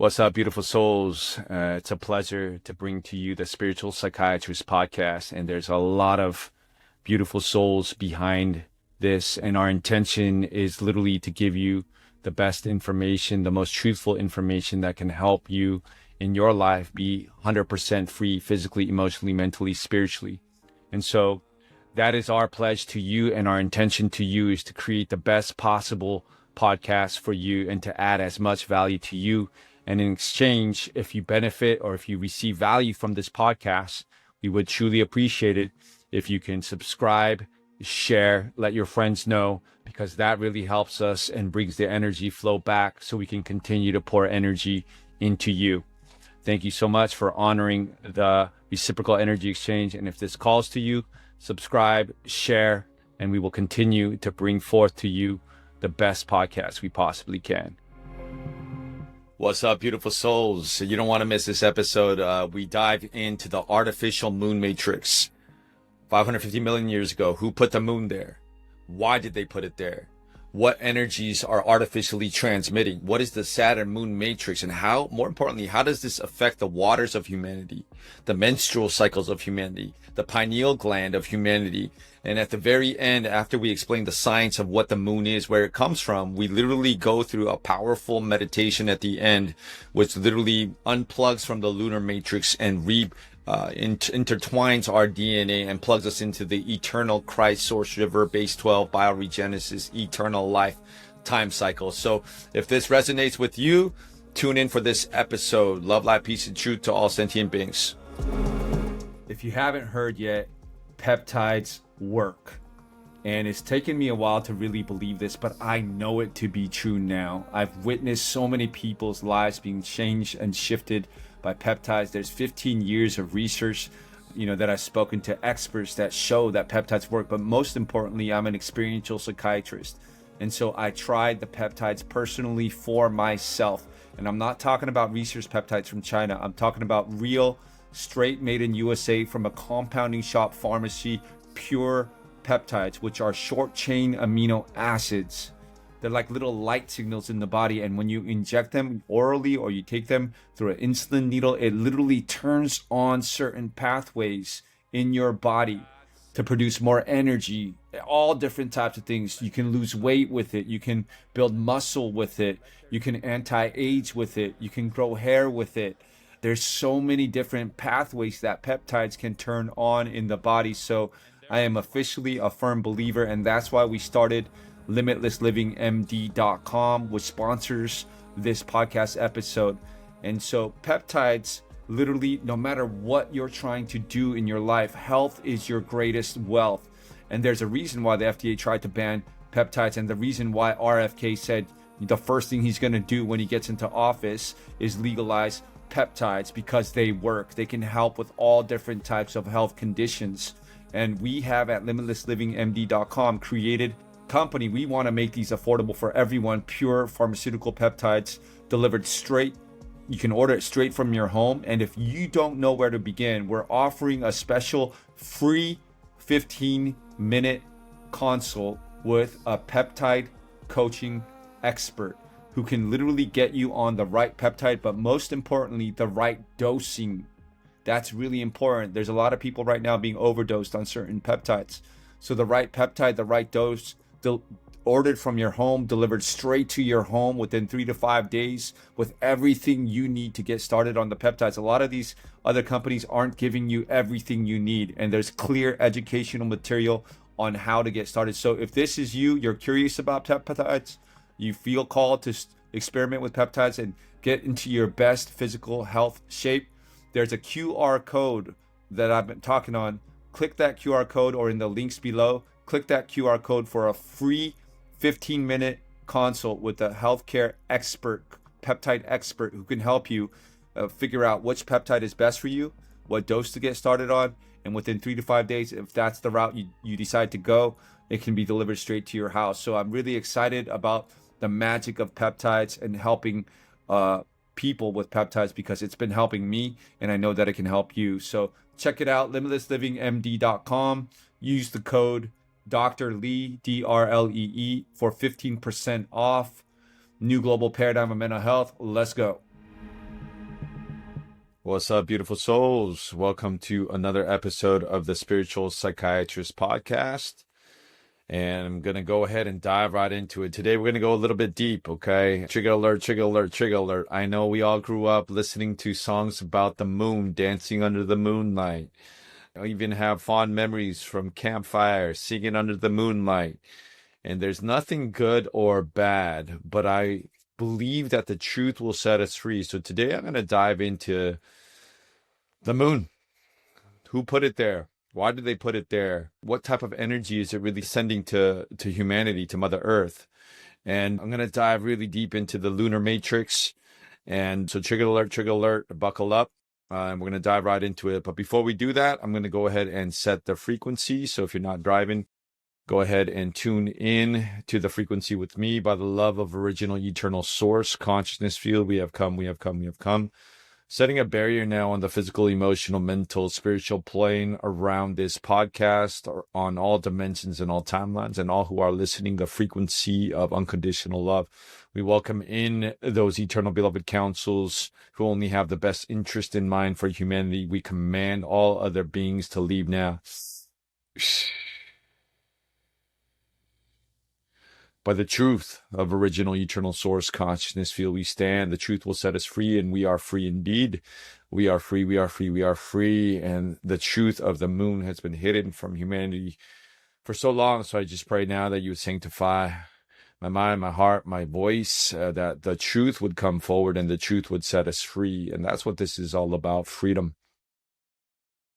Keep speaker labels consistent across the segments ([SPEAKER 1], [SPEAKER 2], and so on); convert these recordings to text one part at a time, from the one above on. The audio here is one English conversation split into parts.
[SPEAKER 1] What's up, beautiful souls? It's a pleasure to bring to you the Spiritual Psychiatrist podcast. And there's a lot of beautiful souls behind this. And our intention is literally to give you the best information, the most truthful information that can help you in your life be 100% free physically, emotionally, mentally, spiritually. And so that is our pledge to you. And our intention to you is to create the best possible podcast for you and to add as much value to you. And in exchange, if you benefit or if you receive value from this podcast, we would truly appreciate it if you can subscribe, share, let your friends know, because that really helps us and brings the energy flow back so we can continue to pour energy into you. Thank you so much for honoring the reciprocal energy exchange. And if this calls to you, subscribe, share, and we will continue to bring forth to you the best podcast we possibly can. What's up, beautiful souls? You don't want to miss this episode. We dive into the artificial moon matrix. 550 million years ago, who put the moon there? Why did they put it there? What energies are artificially transmitting? What is the Saturn-Moon matrix? And how, more importantly, how does this affect the waters of humanity, the menstrual cycles of humanity, the pineal gland of humanity? And at the very end, after we explain the science of what the moon is, where it comes from, we literally go through a powerful meditation at the end, which literally unplugs from the lunar matrix and intertwines our DNA and plugs us into the eternal Christ source river base 12 bioregenesis eternal life time cycle. So if this resonates with you, tune in for this episode. Love, light, peace, and truth to all sentient beings. If you haven't heard yet, peptides work. And it's taken me a while to really believe this, but I know it to be true now. I've witnessed so many people's lives being changed and shifted by peptides. There's 15 years of research, that I've spoken to experts that show that peptides work. But most importantly, I'm an experiential psychiatrist. And so I tried the peptides personally for myself. And I'm not talking about research peptides from China. I'm talking about real, straight made in USA from a compounding shop pharmacy, pure peptides, which are short chain amino acids. They're like little light signals in the body, and when you inject them orally or you take them through an insulin needle, it literally turns on certain pathways in your body to produce more energy, all different types of things. You can lose weight with it, you can build muscle with it, you can anti-age with it, you can grow hair with it. There's so many different pathways that peptides can turn on in the body. So I am officially a firm believer, and that's why we started limitlesslivingmd.com, which sponsors this podcast episode. And so peptides, literally, no matter what you're trying to do in your life, health is your greatest wealth. And there's a reason why the FDA tried to ban peptides, and the reason why RFK said the first thing he's going to do when he gets into office is legalize peptides, because they work. They can help with all different types of health conditions. And we have at limitlesslivingmd.com created company. We want to make these affordable for everyone. Pure pharmaceutical peptides delivered straight. You can order it straight from your home. And if you don't know where to begin, we're offering a special free 15-minute consult with a peptide coaching expert who can literally get you on the right peptide, but most importantly, the right dosing. That's really important. There's a lot of people right now being overdosed on certain peptides. So the right peptide, the right dose, ordered from your home, delivered straight to your home within 3 to 5 days with everything you need to get started on the peptides. A lot of these other companies aren't giving you everything you need, and there's clear educational material on how to get started. So if this is you, you're curious about peptides, you feel called to experiment with peptides and get into your best physical health shape, there's a QR code that I've been talking on. Click that QR code, or in the links below, click that QR code for a free 15-minute consult with a healthcare expert, peptide expert, who can help you figure out which peptide is best for you, what dose to get started on, and within 3 to 5 days, if that's the route you decide to go, it can be delivered straight to your house. So I'm really excited about the magic of peptides and helping people with peptides, because it's been helping me, and I know that it can help you. So check it out, limitlesslivingmd.com. Use the code Dr. Lee, DRLEE, for 15% off. New global paradigm of mental health. Let's go. What's up, beautiful souls? Welcome to another episode of the Spiritual Psychiatrist Podcast. And I'm going to go ahead and dive right into it. Today, we're going to go a little bit deep, okay? Trigger alert, trigger alert, trigger alert. I know we all grew up listening to songs about the moon, dancing under the moonlight. I even have fond memories from campfire, singing under the moonlight. And there's nothing good or bad, but I believe that the truth will set us free. So today, I'm going to dive into the moon. Who put it there? Why did they put it there? What type of energy is it really sending to humanity, to Mother Earth? And I'm going to dive really deep into the lunar matrix. And so trigger alert, buckle up. And we're going to dive right into it. But before we do that, I'm going to go ahead and set the frequency. So if you're not driving, go ahead and tune in to the frequency with me. By the love of original eternal source, consciousness field, we have come, we have come, we have come. Setting a barrier now on the physical, emotional, mental, spiritual plane around this podcast, or on all dimensions and all timelines, and all who are listening, the frequency of unconditional love. We welcome in those eternal beloved councils who only have the best interest in mind for humanity. We command all other beings to leave now. By the truth of original eternal source consciousness field we stand. The truth will set us free, and we are free indeed. We are free, we are free, we are free. And the truth of the moon has been hidden from humanity for so long. So I just pray now that you would sanctify my mind, my heart, my voice, that the truth would come forward and the truth would set us free. And that's what this is all about, freedom.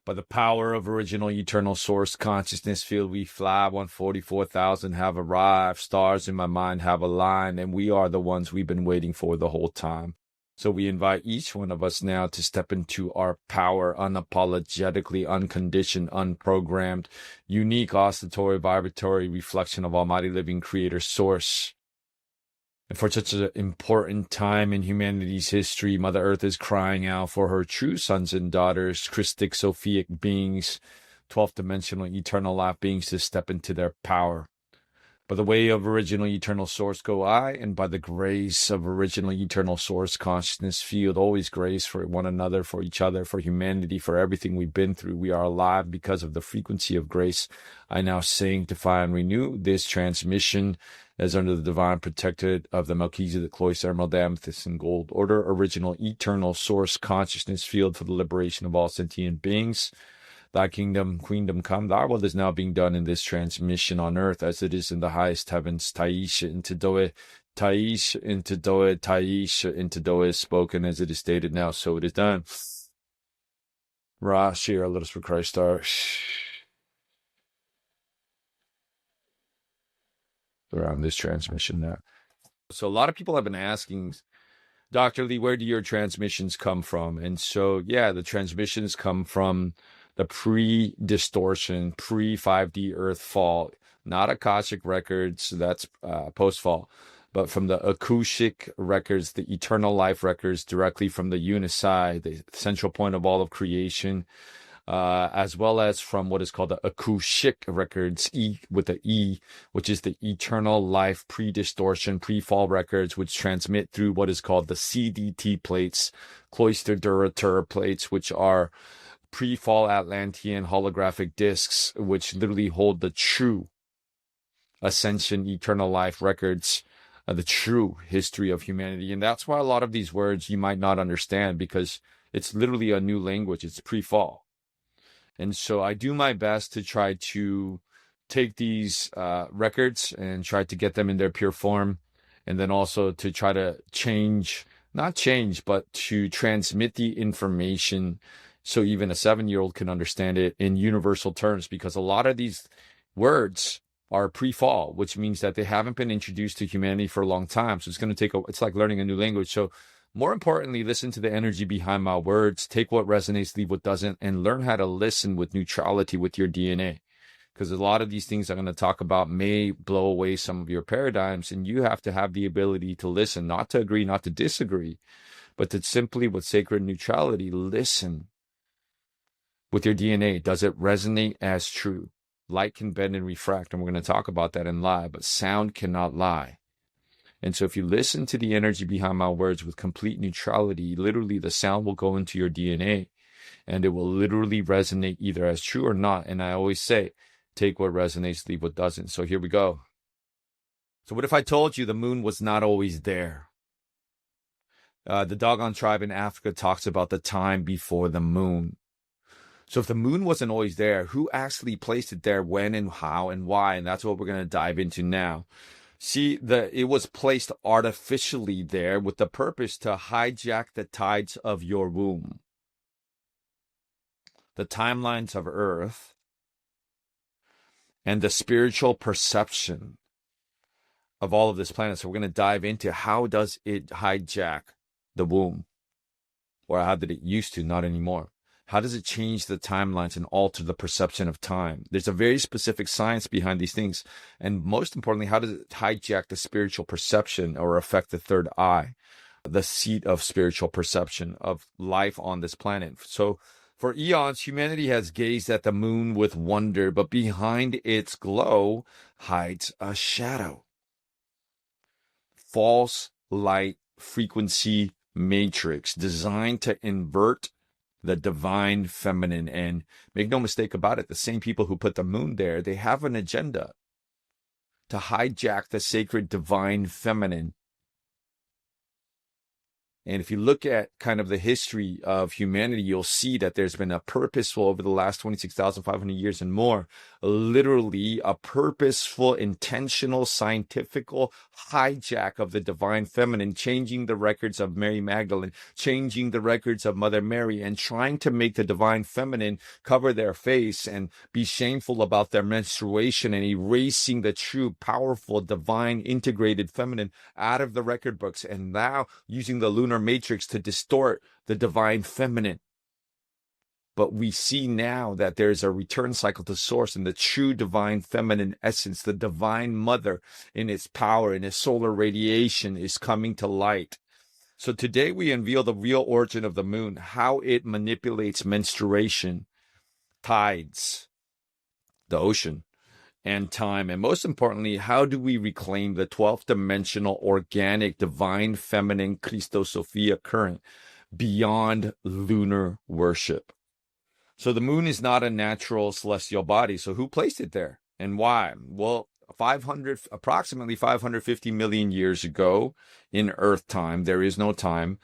[SPEAKER 1] By the power of original eternal source consciousness field, we fly. 144,000 have arrived. Stars in my mind have aligned, and we are the ones we've been waiting for the whole time. So we invite each one of us now to step into our power, unapologetically, unconditioned, unprogrammed, unique, oscillatory, vibratory reflection of Almighty Living Creator Source. And for such an important time in humanity's history, Mother Earth is crying out for her true sons and daughters, Christic, Sophic beings, 12th dimensional, eternal life beings to step into their power. By the way of original eternal source go I, and by the grace of original eternal source consciousness field, always grace for one another, for each other, for humanity, for everything we've been through. We are alive because of the frequency of grace. I now sanctify and renew this transmission as under the divine protected of the Melchizedek, Cloyce, Emerald, Amethyst, and Gold Order, original eternal source consciousness field for the liberation of all sentient beings. Thy kingdom, queendom come, thy will is now being done in this transmission on earth as it is in the highest heavens. Taisha into Doe, Taisha into Doe, Taisha into Doe is spoken as it is stated now, so it is done. Ra, Shira, let us for Christ star. Around this transmission now. So a lot of people have been asking, Dr. Lee, where do your transmissions come from? And so, yeah, the transmissions come from the pre-distortion, pre-5D Earth fall, not Akashic records, that's post-fall, but from the Akushik records, the eternal life records directly from the Unisai, the central point of all of creation, as well as from what is called the Akushik records, E with the E, which is the eternal life pre-distortion, pre-fall records, which transmit through what is called the CDT plates, cloister duratur plates, which are pre-fall Atlantean holographic discs, which literally hold the true ascension, eternal life records, the true history of humanity. And that's why a lot of these words you might not understand, because it's literally a new language. It's pre-fall. And so I do my best to try to take these records and try to get them in their pure form. And then also to try to not change, but to transmit the information so even a 7-year-old can understand it in universal terms, because a lot of these words are pre-fall, which means that they haven't been introduced to humanity for a long time. So it's going to it's like learning a new language. So more importantly, listen to the energy behind my words, take what resonates, leave what doesn't, and learn how to listen with neutrality with your DNA. Because a lot of these things I'm going to talk about may blow away some of your paradigms, and you have to have the ability to listen, not to agree, not to disagree, but to simply, with sacred neutrality, listen with your DNA. Does it resonate as true? Light can bend and refract, and we're going to talk about that in live, but sound cannot lie. And so if you listen to the energy behind my words with complete neutrality, literally the sound will go into your DNA and it will literally resonate either as true or not. And I always say, take what resonates, leave what doesn't. So here we go. So what if I told you the moon was not always there? The Dogon tribe in Africa talks about the time before the moon. So if the moon wasn't always there, who actually placed it there, when and how and why? And that's what we're going to dive into now. See, it was placed artificially there with the purpose to hijack the tides of your womb. The timelines of Earth and the spiritual perception of all of this planet. So we're going to dive into how does it hijack the womb? Or how did it used to, not anymore? How does it change the timelines and alter the perception of time? There's a very specific science behind these things. And most importantly, how does it hijack the spiritual perception or affect the third eye, the seat of spiritual perception of life on this planet? So for eons, humanity has gazed at the moon with wonder, but behind its glow hides a shadow. False light frequency matrix designed to invert the divine feminine. And make no mistake about it, the same people who put the moon there, they have an agenda to hijack the sacred divine feminine. And if you look at kind of the history of humanity, you'll see that there's been a purposeful, over the last 26,500 years and more, literally a purposeful, intentional, scientific hijack of the divine feminine, changing the records of Mary Magdalene, changing the records of Mother Mary, and trying to make the divine feminine cover their face and be shameful about their menstruation, and erasing the true, powerful, divine, integrated feminine out of the record books, and now using the lunar matrix to distort the divine feminine. But we see now that there's a return cycle to source, and the true divine feminine essence, the divine mother in its power, in its solar radiation, is coming to light. So today we unveil the real origin of the moon, how it manipulates menstruation, tides, the ocean, and time. And most importantly, how do we reclaim the 12th dimensional organic divine feminine Christosophia current beyond lunar worship? So the moon is not a natural celestial body. So who placed it there and why? Well, approximately 550 million years ago in Earth time, there is no time,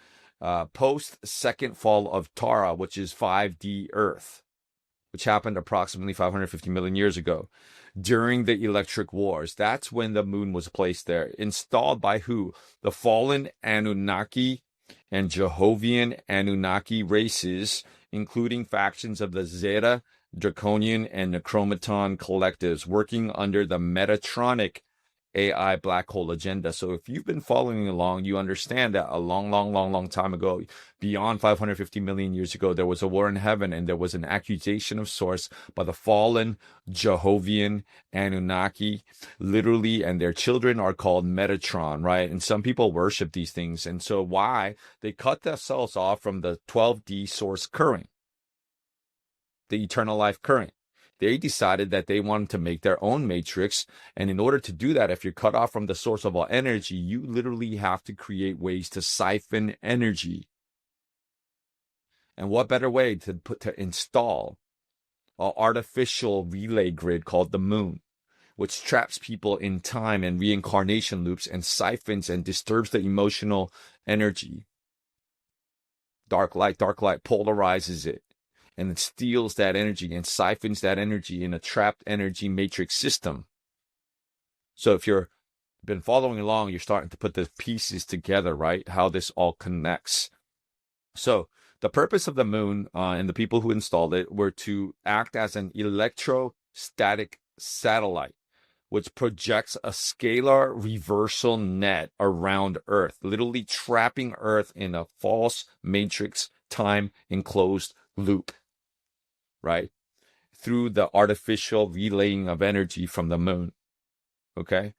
[SPEAKER 1] post second fall of Tara, which is 5D Earth, which happened approximately 550 million years ago. During the electric wars, that's when the moon was placed there. Installed by who? The fallen Anunnaki and Jehovian Anunnaki races, including factions of the Zeta, Draconian, and Necromaton collectives, working under the Metatronic AI black hole agenda. So if you've been following along, you understand that a long time ago, beyond 550 million years ago, there was a war in heaven, and there was an accusation of source by the fallen Jehovian Anunnaki, literally, and their children are called Metatron, right? And some people worship these things. And so why? They cut themselves off from the 12D source current, the eternal life current. They decided that they wanted to make their own matrix. And in order to do that, if you're cut off from the source of all energy, you literally have to create ways to siphon energy. And what better way to install an artificial relay grid called the moon, which traps people in time and reincarnation loops and siphons and disturbs the emotional energy. Dark light polarizes it, and it steals that energy and siphons that energy in a trapped energy matrix system. So if you've been following along, you're starting to put the pieces together, right? How this all connects. So the purpose of the moon and the people who installed it were to act as an electrostatic satellite, which projects a scalar reversal net around Earth, literally trapping Earth in a false matrix time enclosed loop, right? Through the artificial relaying of energy from the moon. Okay?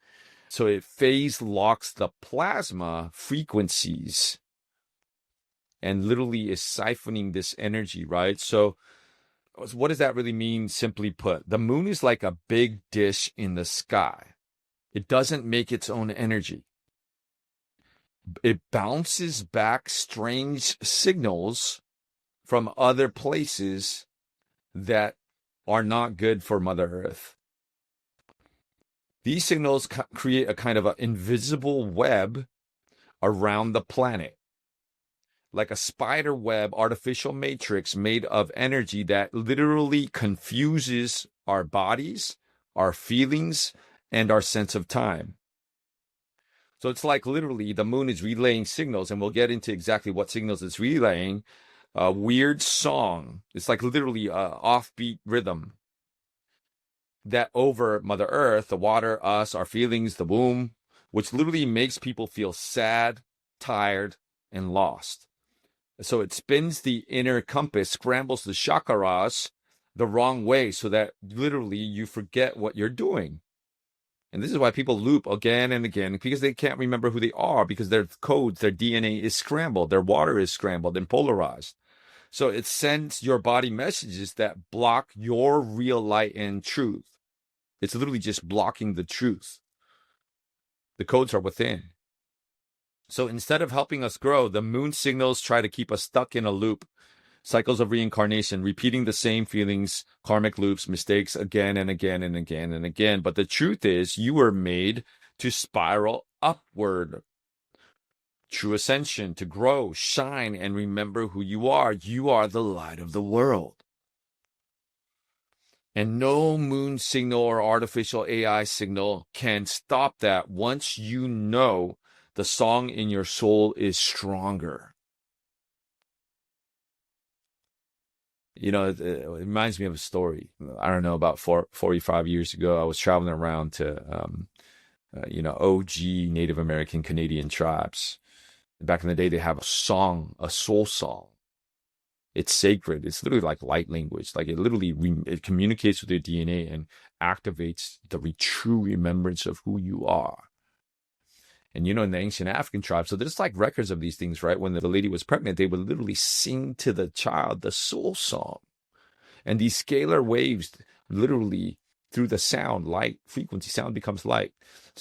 [SPEAKER 1] So it phase locks the plasma frequencies and literally is siphoning this energy, right? So what does that really mean, simply put? The moon is like a big dish in the sky. It doesn't make its own energy. it bounces back strange signals from other places that are not good for Mother Earth. These signals create a kind of an invisible web around the planet, like a spider web artificial matrix made of energy that literally confuses our bodies, our feelings, and our sense of time. So it's like literally the moon is relaying signals, and we'll get into exactly what signals it's relaying. A weird song. It's like literally a offbeat rhythm that over Mother Earth, the water, us, our feelings, the womb, which literally makes people feel sad, tired, and lost. So it spins the inner compass, scrambles the chakras the wrong way so that literally you forget what you're doing. And this is why people loop again and again, because they can't remember who they are, because their codes, their DNA is scrambled, their water is scrambled and polarized. So it sends your body messages that block your real light and truth. It's literally just blocking the truth. The codes are within. So instead of helping us grow, the moon signals try to keep us stuck in a loop. Cycles of reincarnation, repeating the same feelings, karmic loops, mistakes again and again and again and again. But the truth is, you were made to spiral upward. True ascension, to grow, shine, and remember who you are. You are the light of the world. And no moon signal or artificial AI signal can stop that once you know the song in your soul is stronger. You know, it reminds me of a story. I don't know, about 45 years ago, I was traveling around to, OG Native American Canadian tribes. Back in the day, they have a song, a soul song. It's sacred. It's literally like light language. Like it literally it communicates with your DNA and activates the true remembrance of who you are. And in the ancient African tribes, so there's like records of these things, right? When the lady was pregnant, they would literally sing to the child the soul song. And these scalar waves literally through the sound, light, frequency, sound becomes light.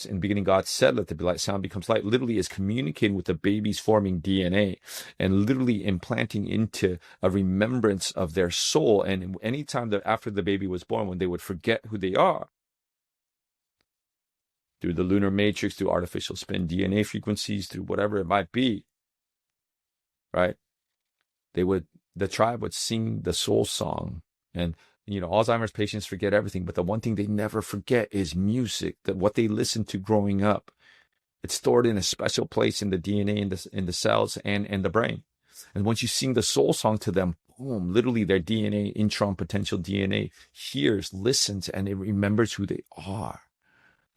[SPEAKER 1] In the beginning, God said, let there be light, sound becomes light, literally is communicating with the baby's forming DNA and literally implanting into a remembrance of their soul. And anytime after the baby was born, when they would forget who they are, through the lunar matrix, through artificial spin DNA frequencies, through whatever it might be, right? The tribe would sing the soul song. And Alzheimer's patients forget everything, but the one thing they never forget is music, that what they listened to growing up. It's stored in a special place in the DNA, in the cells and the brain. And once you sing the soul song to them, boom, literally their DNA, intron potential DNA, hears, listens, and it remembers who they are.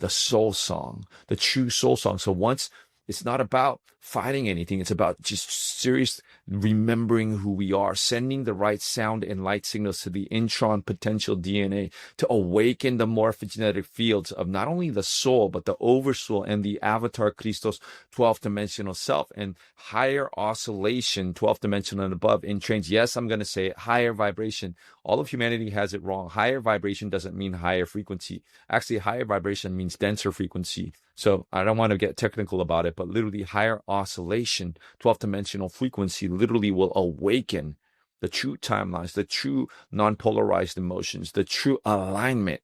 [SPEAKER 1] The soul song, the true soul song. So once it's not about fighting anything, it's about just serious remembering who we are, sending the right sound and light signals to the intron potential DNA to awaken the morphogenetic fields of not only the soul, but the oversoul and the avatar Christos 12th dimensional self and higher oscillation, 12th dimensional and above in trains. Yes, I'm going to say it, higher vibration. All of humanity has it wrong. Higher vibration doesn't mean higher frequency. Actually, higher vibration means denser frequency. So I don't want to get technical about it, but literally higher oscillation, 12th dimensional frequency literally will awaken the true timelines, the true non-polarized emotions, the true alignment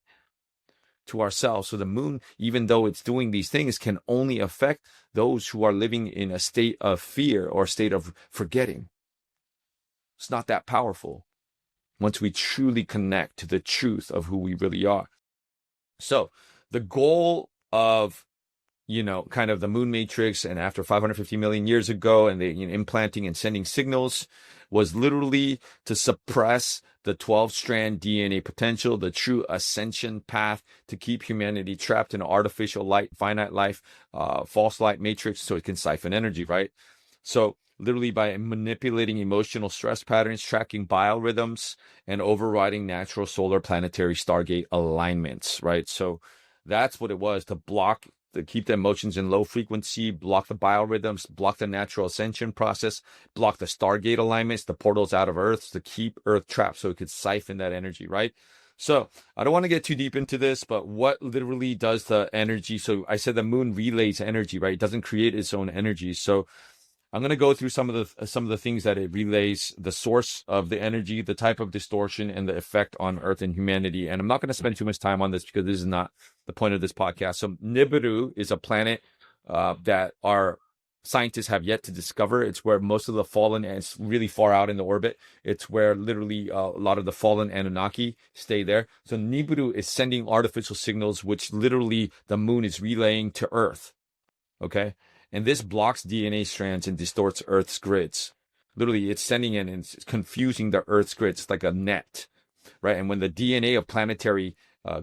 [SPEAKER 1] to ourselves. So the moon, even though it's doing these things, can only affect those who are living in a state of fear or a state of forgetting. It's not that powerful once we truly connect to the truth of who we really are. So the goal of kind of the moon matrix, and after 550 million years ago, and they implanting and sending signals, was literally to suppress the 12-strand DNA potential, the true ascension path, to keep humanity trapped in an artificial light, finite life, false light matrix, so it can siphon energy, right? So literally by manipulating emotional stress patterns, tracking biorhythms, and overriding natural solar planetary stargate alignments, right? So that's what it was, to keep the emotions in low frequency, block the biorhythms, block the natural ascension process, block the stargate alignments, the portals out of Earth, to keep Earth trapped so it could siphon that energy, right? So I don't want to get too deep into this, but what literally does the energy? So I said the moon relays energy, right? It doesn't create its own energy. So I'm going to go through some of the things that it relays, the source of the energy, the type of distortion, and the effect on Earth and humanity. And I'm not going to spend too much time on this because this is not the point of this podcast. So Nibiru is a planet that our scientists have yet to discover. It's where most of the fallen, and it's really far out in the orbit. It's where literally a lot of the fallen Anunnaki stay there. So Nibiru is sending artificial signals, which literally the moon is relaying to Earth. Okay. And this blocks DNA strands and distorts Earth's grids. Literally, it's sending in and it's confusing the Earth's grids. It's like a net, right? And when the DNA of planetary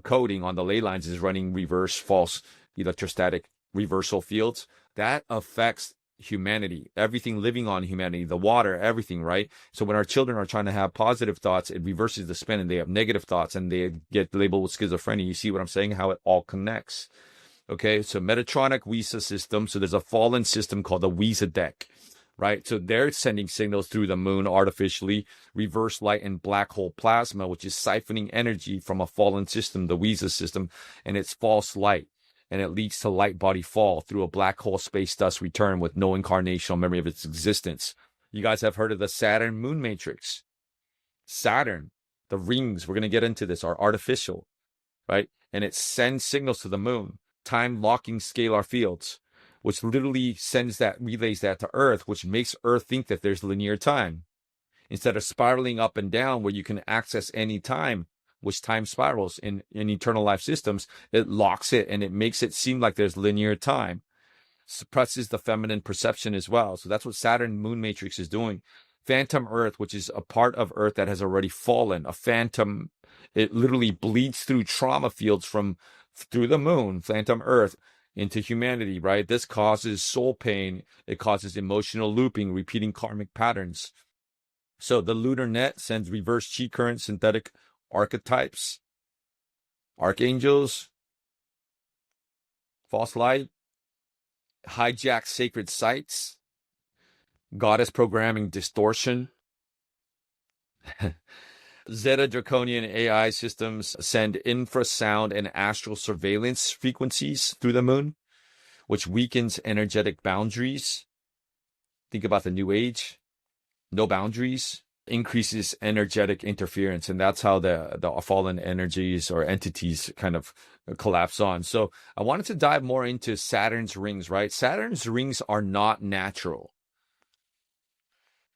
[SPEAKER 1] coding on the ley lines is running reverse, false electrostatic reversal fields, that affects humanity, everything living on humanity, the water, everything, right? So when our children are trying to have positive thoughts, it reverses the spin and they have negative thoughts and they get labeled with schizophrenia. You see what I'm saying? How it all connects. Okay, so Metatronic WISA system. So there's a fallen system called the WISA deck, right? So they're sending signals through the moon artificially, reverse light and black hole plasma, which is siphoning energy from a fallen system, the WISA system, and it's false light. And it leads to light body fall through a black hole space dust return with no incarnational memory of its existence. You guys have heard of the Saturn-Moon matrix. Saturn, the rings, we're going to get into this, are artificial, right? And it sends signals to the moon. Time locking scalar fields, which literally relays that to Earth, which makes Earth think that there's linear time. Instead of spiraling up and down where you can access any time, which time spirals in eternal life systems, it locks it and it makes it seem like there's linear time. Suppresses the feminine perception as well. So that's what Saturn-Moon matrix is doing. Phantom Earth, which is a part of Earth that has already fallen, a phantom, it literally bleeds through trauma fields through the moon, phantom Earth, into humanity, right? This causes soul pain. It causes emotional looping, repeating karmic patterns. So the lunar net sends reverse chi current, synthetic archetypes, archangels, false light, hijack sacred sites, goddess programming distortion. Zeta Draconian AI systems send infrasound and astral surveillance frequencies through the moon, which weakens energetic boundaries. Think about the new age, no boundaries, increases energetic interference. And that's how the fallen energies or entities kind of collapse on. So I wanted to dive more into Saturn's rings, right? Saturn's rings are not natural.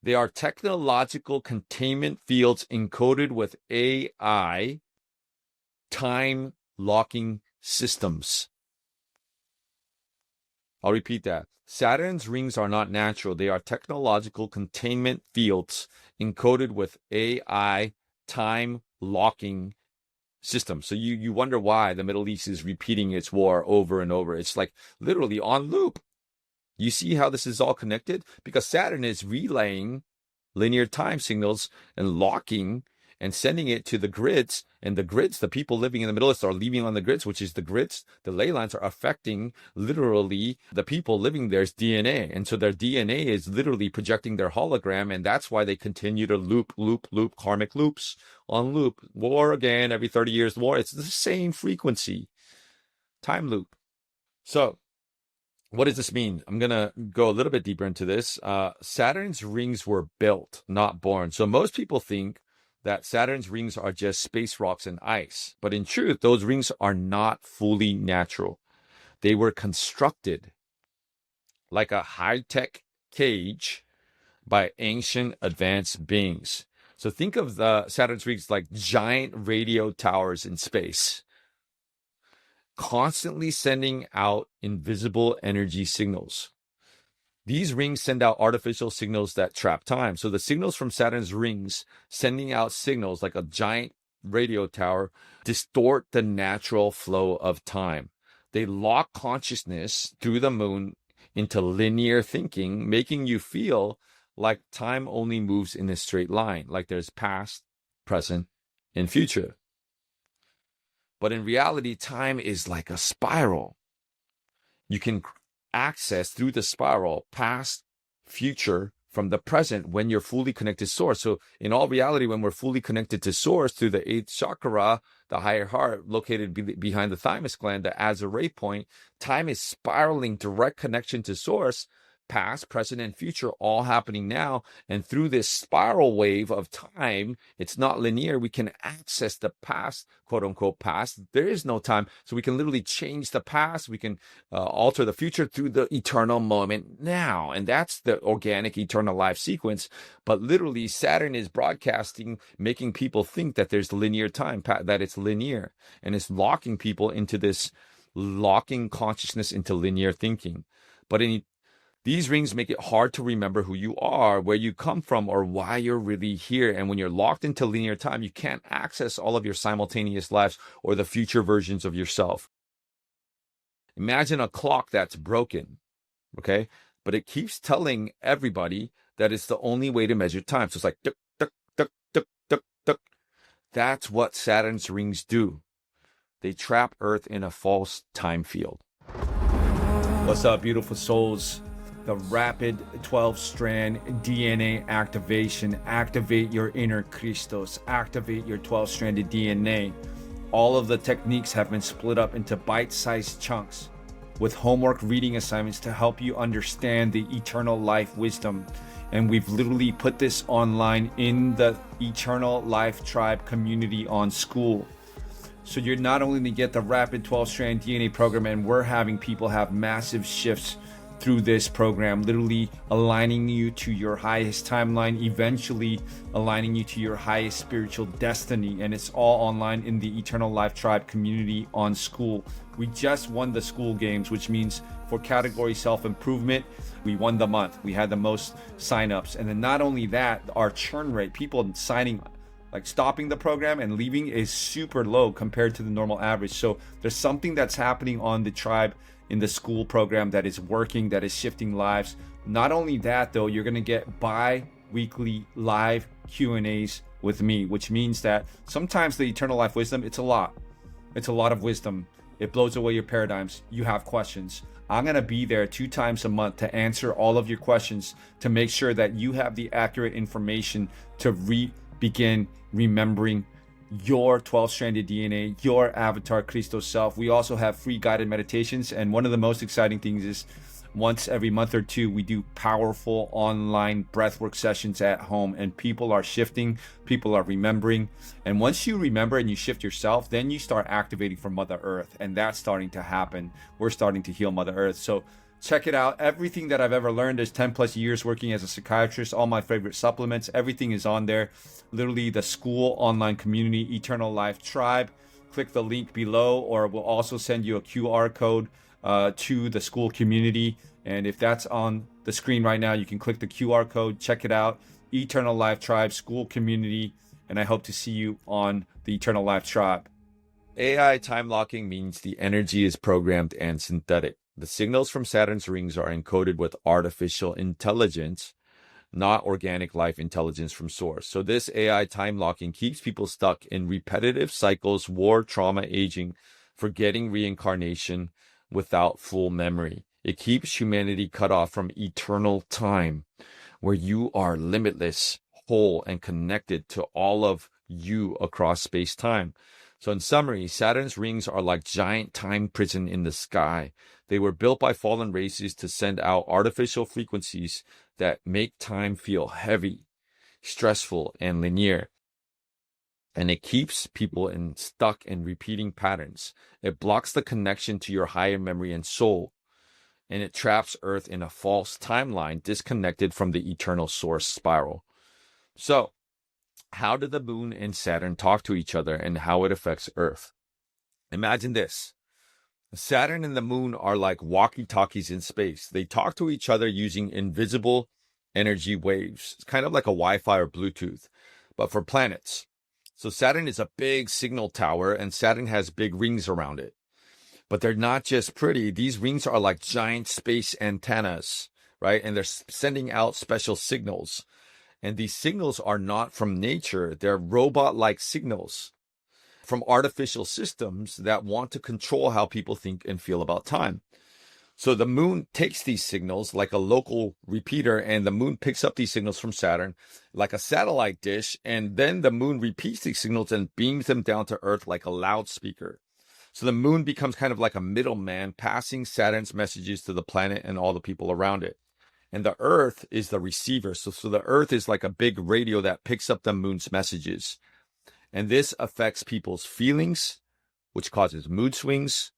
[SPEAKER 1] They are technological containment fields encoded with AI time locking systems. I'll repeat that. Saturn's rings are not natural. They are technological containment fields encoded with AI time locking systems. So you wonder why the Middle East is repeating its war over and over. It's like literally on loop. You see how this is all connected? Because Saturn is relaying linear time signals and locking and sending it to the grids. And the grids, the people living in the Middle East are leaving on the grids, which is the grids. The ley lines are affecting literally the people living there's DNA. And so their DNA is literally projecting their hologram. And that's why they continue to loop, karmic loops on loop. War again, every 30 years, war. It's the same frequency. Time loop. So what does this mean? I'm going to go a little bit deeper into this. Saturn's rings were built, not born. So most people think that Saturn's rings are just space rocks and ice. But in truth, those rings are not fully natural. They were constructed like a high-tech cage by ancient advanced beings. So think of the Saturn's rings like giant radio towers in space, constantly sending out invisible energy signals. These rings send out artificial signals that trap time. So the signals from Saturn's rings sending out signals like a giant radio tower distort the natural flow of time. They lock consciousness through the moon into linear thinking, making you feel like time only moves in a straight line, like there's past, present, and future. But in reality, time is like a spiral. You can access through the spiral past, future, from the present when you're fully connected to source. So in all reality, when we're fully connected to source through the eighth chakra, the higher heart located behind the thymus gland, the Azure point, time is spiraling, direct connection to source, past, present, and future all happening now. And through this spiral wave of time, it's not linear. We can access the past, quote unquote past. There is no time. So we can literally change the past. We can alter the future through the eternal moment now. And that's the organic eternal life sequence. But literally Saturn is broadcasting, making people think that there's linear time, that it's linear. And it's locking people into this, locking consciousness into linear thinking. But these rings make it hard to remember who you are, where you come from, or why you're really here. And when you're locked into linear time, you can't access all of your simultaneous lives or the future versions of yourself. Imagine a clock that's broken, okay? But it keeps telling everybody that it's the only way to measure time. So it's like, tuk, tuk, tuk, tuk, tuk, tuk. That's what Saturn's rings do. They trap Earth in a false time field. What's up, beautiful souls? The rapid 12-strand DNA activation. Activate your inner Christos. Activate your 12-stranded DNA. All of the techniques have been split up into bite-sized chunks with homework reading assignments to help you understand the eternal life wisdom. And we've literally put this online in the Eternal Life Tribe community on School. So you're not only going to get the rapid 12-strand DNA program, and we're having people have massive shifts through this program, literally aligning you to your highest timeline, eventually aligning you to your highest spiritual destiny. And it's all online in the Eternal Life Tribe community on School. We just won the School games, which means for category self-improvement, we won the month. We had the most signups. And then not only that, our churn rate, people signing, like stopping the program and leaving, is super low compared to the normal average. So there's something that's happening on the tribe in the School program that is working, that is shifting lives. Not only that though, you're gonna get bi-weekly live Q&As with me, which means that sometimes the eternal life wisdom, it's a lot of wisdom. It blows away your paradigms. You have questions. I'm gonna be there 2 times a month to answer all of your questions, to make sure that you have the accurate information to begin remembering your 12-stranded DNA, your avatar Christos self. We also have free guided meditations. And one of the most exciting things is once every month or 2, we do powerful online breathwork sessions at home, and people are shifting, people are remembering. And once you remember and you shift yourself, then you start activating for Mother Earth. And that's starting to happen. We're starting to heal Mother Earth. So check it out. Everything that I've ever learned is 10 plus years working as a psychiatrist. All my favorite supplements, everything is on there. Literally the School online community, Eternal Life Tribe. Click the link below, or we'll also send you a QR code to the School community. And if that's on the screen right now, you can click the QR code, check it out. Eternal Life Tribe, School community. And I hope to see you on the Eternal Life Tribe. AI time locking means the energy is programmed and synthetic. The signals from Saturn's rings are encoded with artificial intelligence, not organic life intelligence from source. So this AI time locking keeps people stuck in repetitive cycles, war, trauma, aging, forgetting reincarnation without full memory. It keeps humanity cut off from eternal time, where you are limitless, whole, and connected to all of you across space-time. So in summary, Saturn's rings are like giant time prison in the sky. They were built by fallen races to send out artificial frequencies that make time feel heavy, stressful, and linear. And it keeps people stuck in repeating patterns. It blocks the connection to your higher memory and soul. And it traps Earth in a false timeline, disconnected from the eternal source spiral. So, how do the Moon and Saturn talk to each other, and how it affects Earth? Imagine this. Saturn and the Moon are like walkie-talkies in space. They talk to each other using invisible energy waves. It's kind of like a Wi-Fi or Bluetooth, but for planets. So Saturn is a big signal tower, and Saturn has big rings around it. But they're not just pretty. These rings are like giant space antennas, right? And they're sending out special signals. And these signals are not from nature. They're robot-like signals from artificial systems that want to control how people think and feel about time.
[SPEAKER 2] So the moon takes these signals like a local repeater, and the moon picks up these signals from Saturn like a satellite dish, and then the moon repeats these signals and beams them down to Earth like a loudspeaker. So the moon becomes kind of like a middleman, passing Saturn's messages to the planet and all the people around it. And the Earth is the receiver. So the Earth is like a big radio that picks up the moon's messages. And this affects people's feelings, which causes mood swings.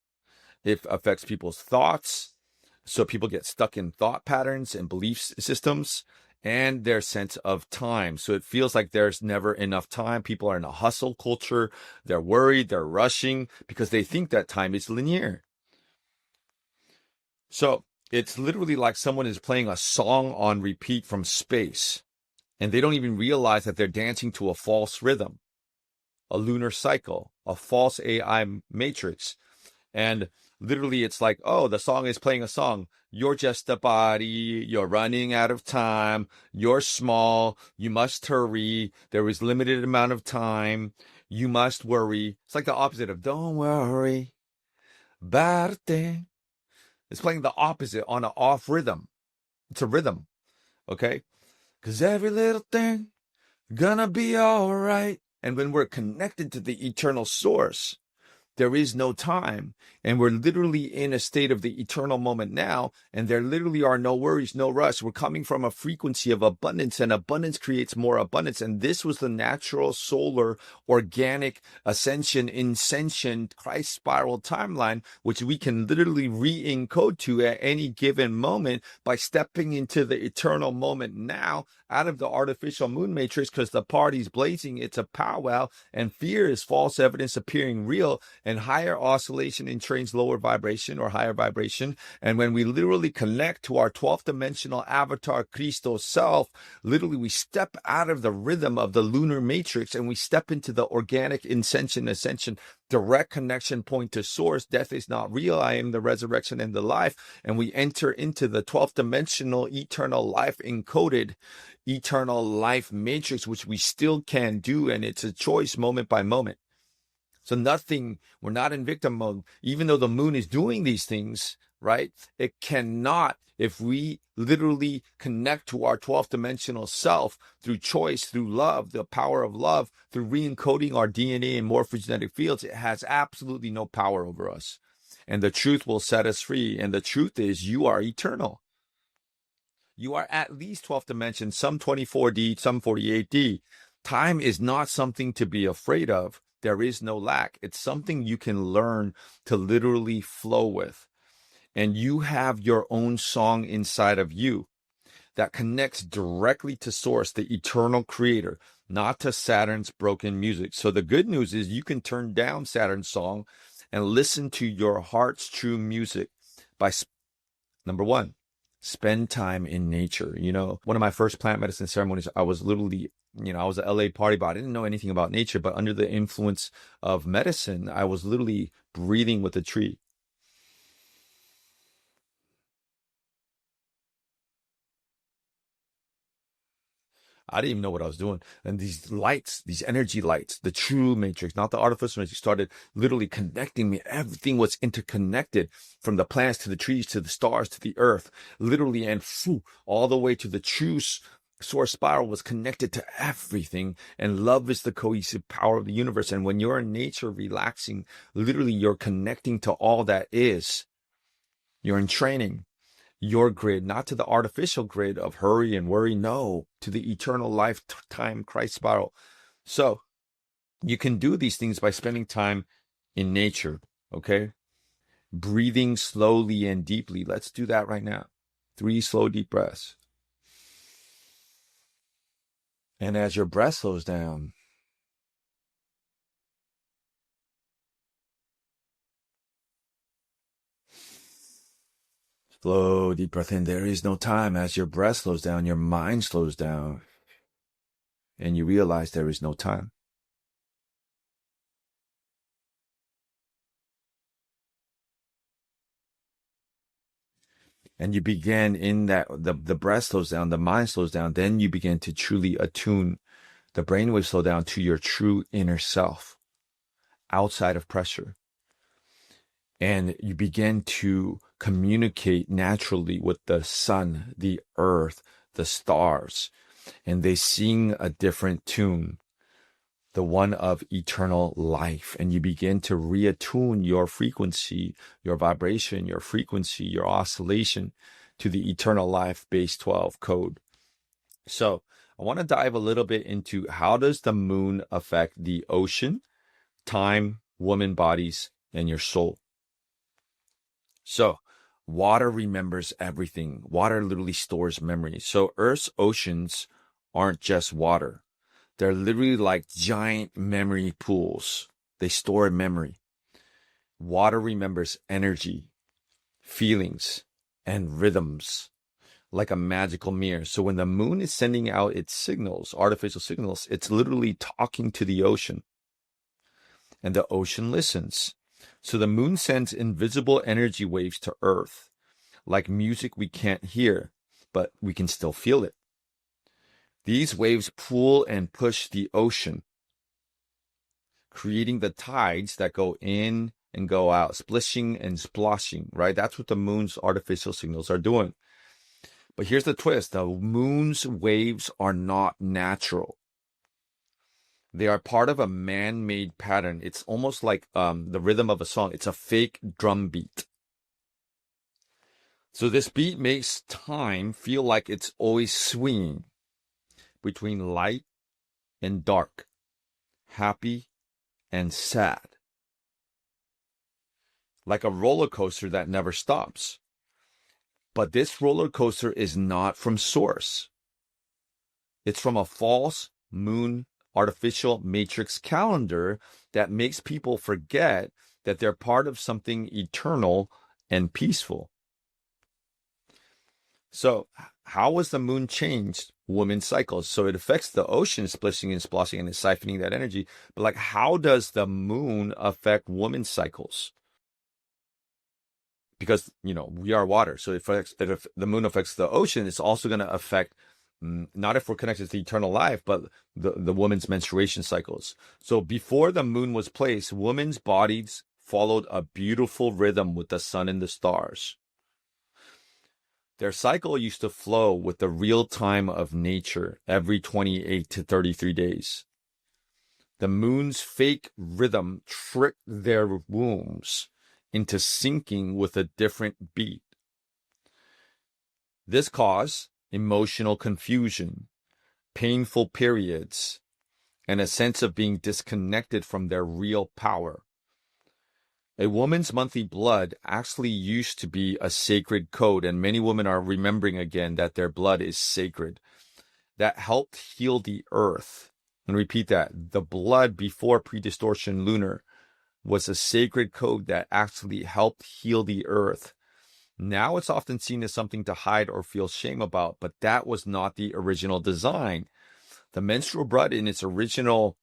[SPEAKER 2] It affects people's thoughts. So people get stuck in thought patterns and belief systems and their sense of time. So it feels like there's never enough time. People are in a hustle culture. They're worried. They're rushing because they think that time is linear. So it's literally like someone is playing a song on repeat from space, and they don't even realize that they're dancing to a false rhythm, a lunar cycle, a false AI matrix. And literally it's like, oh, the song is playing a song. You're just a body. You're running out of time. You're small. You must hurry. There is limited amount of time. You must worry. It's like the opposite of don't worry about a thing. It's playing the opposite on an off rhythm. It's a rhythm, okay? Because every little thing gonna be all right. And when we're connected to the eternal source, there is no time, and we're literally in a state of the eternal moment now, and there literally are no worries, no rush. We're coming from a frequency of abundance, and abundance creates more abundance. And this was the natural solar organic ascension Christ spiral timeline, which we can literally re-encode to at any given moment by stepping into the eternal moment now out of the artificial moon matrix, because the party's blazing. It's a powwow, and fear is false evidence appearing real, and higher oscillation entrains lower vibration or higher vibration. And when we literally connect to our 12th dimensional avatar Cristo self, literally we step out of the rhythm of the lunar matrix and we step into the organic ascension, direct connection point to source. Death is not real. I am the resurrection and the life. And we enter into the 12th dimensional eternal life encoded eternal life matrix, which we still can do. And it's a choice moment by moment. So we're not in victim mode, even though the moon is doing these things, right? It cannot, if we literally connect to our 12th dimensional self through choice, through love, the power of love, through re-encoding our DNA and morphogenetic fields, it has absolutely no power over us. And the truth will set us free. And the truth is you are eternal. You are at least 12th dimension, some 24D, some 48D. Time is not something to be afraid of. There is no lack. It's something you can learn to literally flow with. And you have your own song inside of you that connects directly to source, the eternal creator, not to Saturn's broken music. So the good news is you can turn down Saturn's song and listen to your heart's true music by, number one, spend time in nature. You know, one of my first plant medicine ceremonies, I was literally, I was at LA party, but I didn't know anything about nature. But under the influence of medicine, I was literally breathing with a tree. I didn't even know what I was doing. And these lights, these energy lights, the true matrix, not the artificial matrix, started literally connecting me. Everything was interconnected, from the plants to the trees to the stars to the earth, literally, and all the way to the true source spiral was connected to everything. And love is the cohesive power of the universe. And when you're in nature relaxing, literally you're connecting to all that is. You're in training your grid, not to the artificial grid of hurry and worry, no, to the eternal lifetime Christ spiral. So you can do these things by spending time in nature, okay? Breathing slowly and deeply. Let's do that right now. 3 slow, deep breaths. And as your breath slows down, slow, deep breath in. There is no time. As your breath slows down, your mind slows down, and you realize there is no time. And you begin in that, the breath slows down, the mind slows down, then you begin to truly attune the brainwaves slow down to your true inner self, outside of pressure. and you begin to communicate naturally with the sun, the earth, the stars, and they sing a different tune, the one of eternal life. And you begin to reattune your frequency, your vibration, your frequency, your oscillation to the eternal life base 12 code. So I want to dive a little bit into how does the moon affect the ocean, time, woman bodies, and your soul. So water remembers everything. Water literally stores memory. So Earth's oceans aren't just water. They're literally like giant memory pools. They store memory. Water remembers energy, feelings, and rhythms like a magical mirror. So when the moon is sending out its signals, artificial signals, it's literally talking to the ocean. And the ocean listens. So the moon sends invisible energy waves to Earth, like music we can't hear, but we can still feel it. These waves pull and push the ocean, creating the tides that go in and go out, splishing and sploshing, right? That's what the moon's artificial signals are doing. But here's the twist. The moon's waves are not natural. They are part of a man-made pattern. It's almost like the rhythm of a song. It's a fake drum beat. So this beat makes time feel like it's always swinging between light and dark, happy and sad, like a roller coaster that never stops. But this roller coaster is not from source. It's from a false moon artificial matrix calendar that makes people forget that they're part of something eternal and peaceful. So how was the moon changed women's cycles? So it affects the ocean splishing and sploshing and is siphoning that energy. But like, how does the moon affect women's cycles? Because, we are water. So if the moon affects the ocean, it's also going to affect, not if we're connected to eternal life, but the woman's menstruation cycles. So before the moon was placed, women's bodies followed a beautiful rhythm with the sun and the stars. Their cycle used to flow with the real time of nature every 28 to 33 days. The moon's fake rhythm tricked their wombs into syncing with a different beat. This caused emotional confusion, painful periods, and a sense of being disconnected from their real power. A woman's monthly blood actually used to be a sacred code, and many women are remembering again that their blood is sacred. That helped heal the earth. And repeat that. The blood before pre-distortion lunar was a sacred code that actually helped heal the earth. Now it's often seen as something to hide or feel shame about, but that was not the original design. The menstrual blood in its original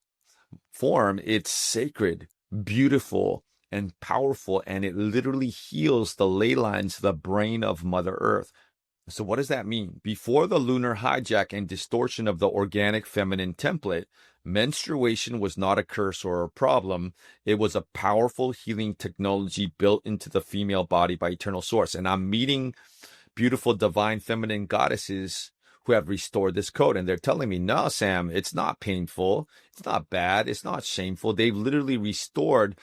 [SPEAKER 2] form, it's sacred, beautiful, and powerful, and it literally heals the ley lines of the brain of Mother Earth. So what does that mean? Before the lunar hijack and distortion of the organic feminine template, menstruation was not a curse or a problem. It was a powerful healing technology built into the female body by eternal source. And I'm meeting beautiful divine feminine goddesses who have restored this code. And they're telling me, no, Sam, it's not painful. It's not bad. It's not shameful. They've literally restored,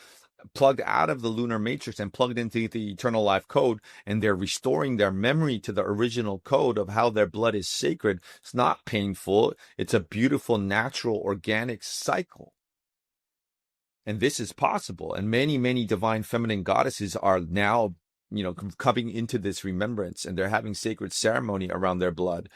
[SPEAKER 2] plugged out of the lunar matrix and plugged into the eternal life code, and they're restoring their memory to the original code of how their blood is sacred. It's not painful. It's a beautiful, natural, organic cycle. And this is possible. And many, many divine feminine goddesses are now, coming into this remembrance, and they're having sacred ceremony around their blood.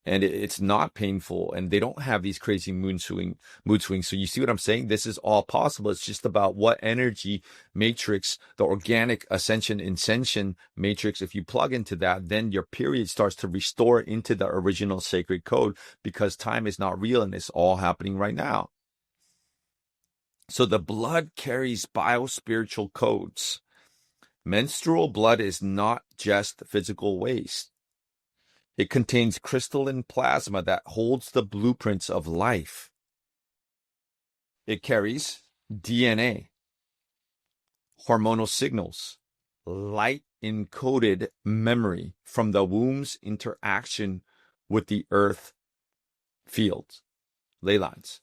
[SPEAKER 2] And it's not painful, and they don't have these crazy mood swings. So you see what I'm saying? This is all possible. It's just about what energy matrix, the organic ascension matrix, if you plug into that, then your period starts to restore into the original sacred code, because time is not real and it's all happening right now. So the blood carries biospiritual codes. Menstrual blood is not just physical waste. It contains crystalline plasma that holds the blueprints of life. It carries DNA, hormonal signals, light encoded memory from the womb's interaction with the earth fields, ley lines.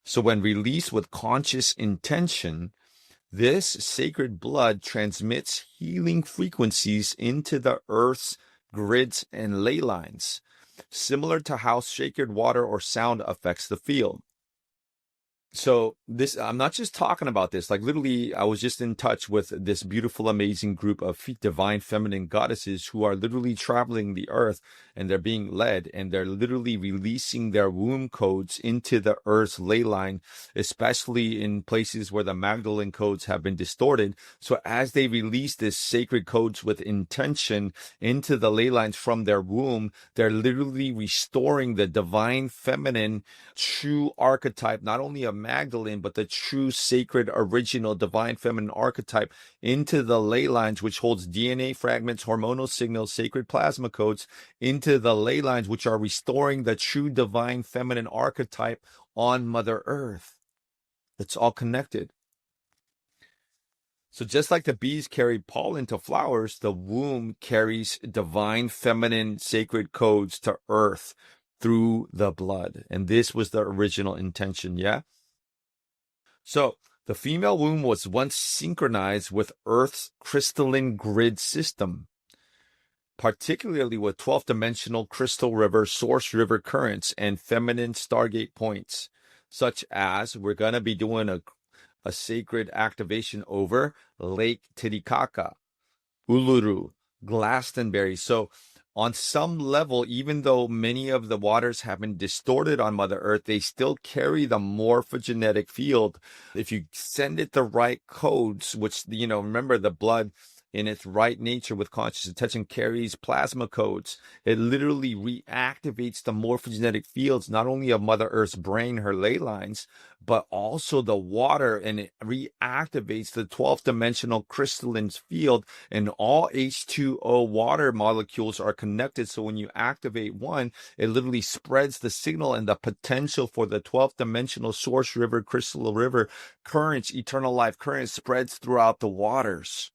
[SPEAKER 2] So when released with conscious intention, this sacred blood transmits healing frequencies into the earth's grids and ley lines, similar to how sacred water or sound affects the field. So this, I'm not just talking about this, like literally I was just in touch with this beautiful, amazing group of divine feminine goddesses who are literally traveling the earth, and they're being led, and they're literally releasing their womb codes into the earth's ley line, especially in places where the Magdalene codes have been distorted. So as they release this sacred codes with intention into the ley lines from their womb, they're literally restoring the divine feminine true archetype, not only of Magdalene, but the true sacred original divine feminine archetype into the ley lines, which holds DNA fragments, hormonal signals, sacred plasma codes into the ley lines, which are restoring the true divine feminine archetype on Mother Earth. It's all connected. So just like the bees carry pollen to flowers, the womb carries divine feminine sacred codes to earth through the blood. And this was the original intention, yeah? So the female womb was once synchronized with Earth's crystalline grid system, particularly with 12th dimensional crystal river, source river currents, and feminine stargate points, such as we're going to be doing a sacred activation over Lake Titicaca, Uluru, Glastonbury. So on some level, even though many of the waters have been distorted on Mother Earth, they still carry the morphogenetic field. If you send it the right codes, which, remember the blood in its right nature with conscious intention carries plasma codes. It literally reactivates the morphogenetic fields, not only of Mother Earth's brain, her ley lines, but also the water, and it reactivates the 12th dimensional crystalline field, and all H2O water molecules are connected. So when you activate one, it literally spreads the signal and the potential for the 12th dimensional source river, crystal river currents, eternal life currents spreads throughout the waters.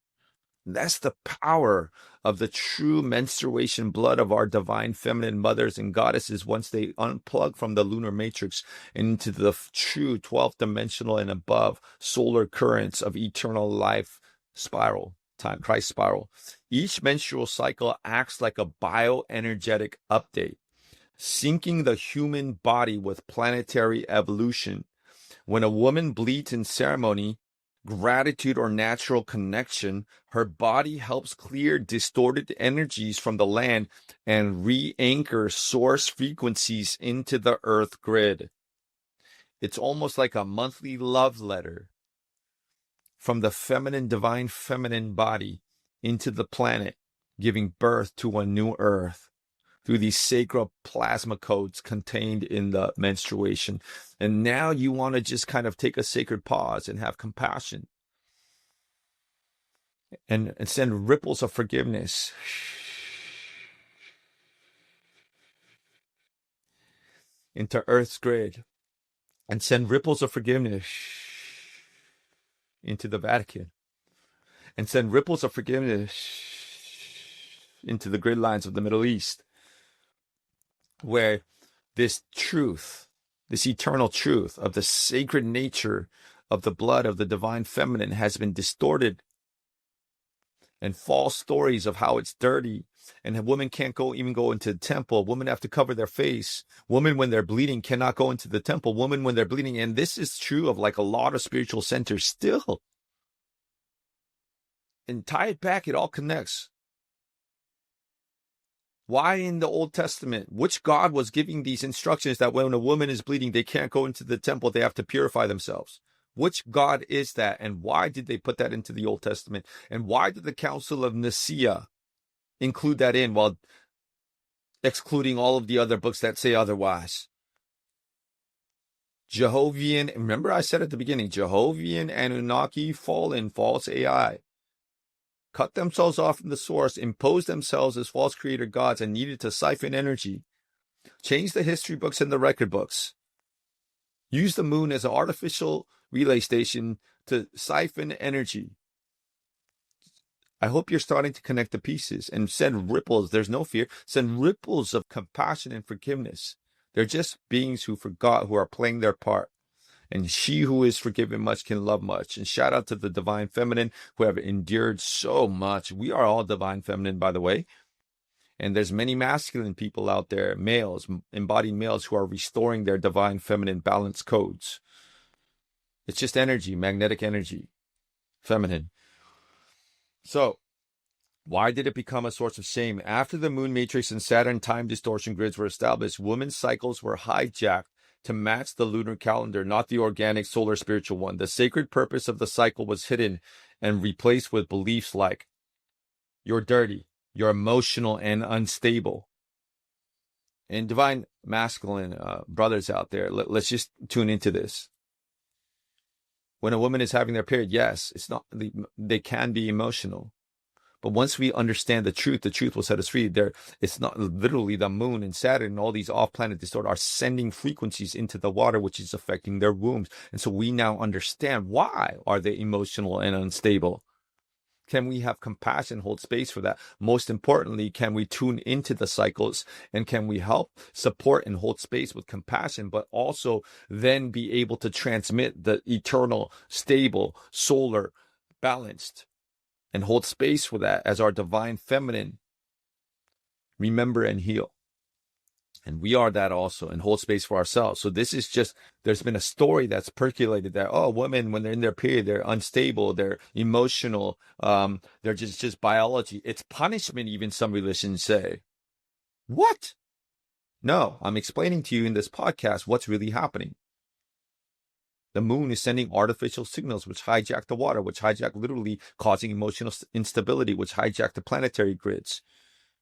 [SPEAKER 2] That's the power of the true menstruation blood of our divine feminine mothers and goddesses once they unplug from the lunar matrix into the true 12th dimensional and above solar currents of eternal life spiral, time, Christ spiral. Each menstrual cycle acts like a bioenergetic update, syncing the human body with planetary evolution. When a woman bleeds in ceremony, gratitude, or natural connection, her body helps clear distorted energies from the land and re-anchor source frequencies into the earth grid. It's almost like a monthly love letter from the feminine, divine feminine body into the planet, giving birth to a new earth through these sacred plasma codes contained in the menstruation. And now you want to just kind of take a sacred pause and have compassion and send ripples of forgiveness into Earth's grid, and send ripples of forgiveness into the Vatican, and send ripples of forgiveness into the grid lines of the Middle East, where this truth, this eternal truth of the sacred nature of the blood of the divine feminine has been distorted, and false stories of how it's dirty, and women can't even go into the temple. Women have to cover their face. Women, when they're bleeding, cannot go into the temple. Women, when they're bleeding, and this is true of like a lot of spiritual centers still. And tie it back, it all connects. Why in the Old Testament, which God was giving these instructions that when a woman is bleeding, they can't go into the temple, they have to purify themselves? Which God is that? And why did they put that into the Old Testament? And why did the Council of Nicaea include that in while excluding all of the other books that say otherwise? Jehovian, remember I said at the beginning, Jehovian, Anunnaki, fallen, false AI, cut themselves off from the source, imposed themselves as false creator gods, and needed to siphon energy. Change the history books and the record books. Use the moon as an artificial relay station to siphon energy. I hope you're starting to connect the pieces and send ripples. There's no fear. Send ripples of compassion and forgiveness. They're just beings who forgot, who are playing their part. And she who is forgiven much can love much. And shout out to the divine feminine who have endured so much. We are all divine feminine, by the way. And there's many masculine people out there, males, embodied males, who are restoring their divine feminine balance codes. It's just energy, magnetic energy, feminine. So why did it become a source of shame? After the moon matrix and Saturn time distortion grids were established, women's cycles were hijacked to match the lunar calendar, not the organic solar spiritual one. The sacred purpose of the cycle was hidden and replaced with beliefs like, you're dirty, you're emotional and unstable. And divine masculine brothers out there, let's just tune into this. When a woman is having their period, yes, it's not, they can be emotional. But once we understand the truth will set us free. It's not literally the moon and Saturn and all these off-planet distort are sending frequencies into the water, which is affecting their wombs. And so we now understand why are they emotional and unstable. Can we have compassion, hold space for that? Most importantly, can we tune into the cycles and can we help support and hold space with compassion, but also then be able to transmit the eternal, stable, solar, balanced, and hold space for that as our divine feminine. Remember and heal. And we are that also, and hold space for ourselves. So this is just, there's been a story that's percolated that, oh, women, when they're in their period, they're unstable, they're emotional, they're just biology. It's punishment, even some religions say. What? No, I'm explaining to you in this podcast what's really happening. The moon is sending artificial signals which hijack the water, which hijack literally causing emotional instability, which hijack the planetary grids,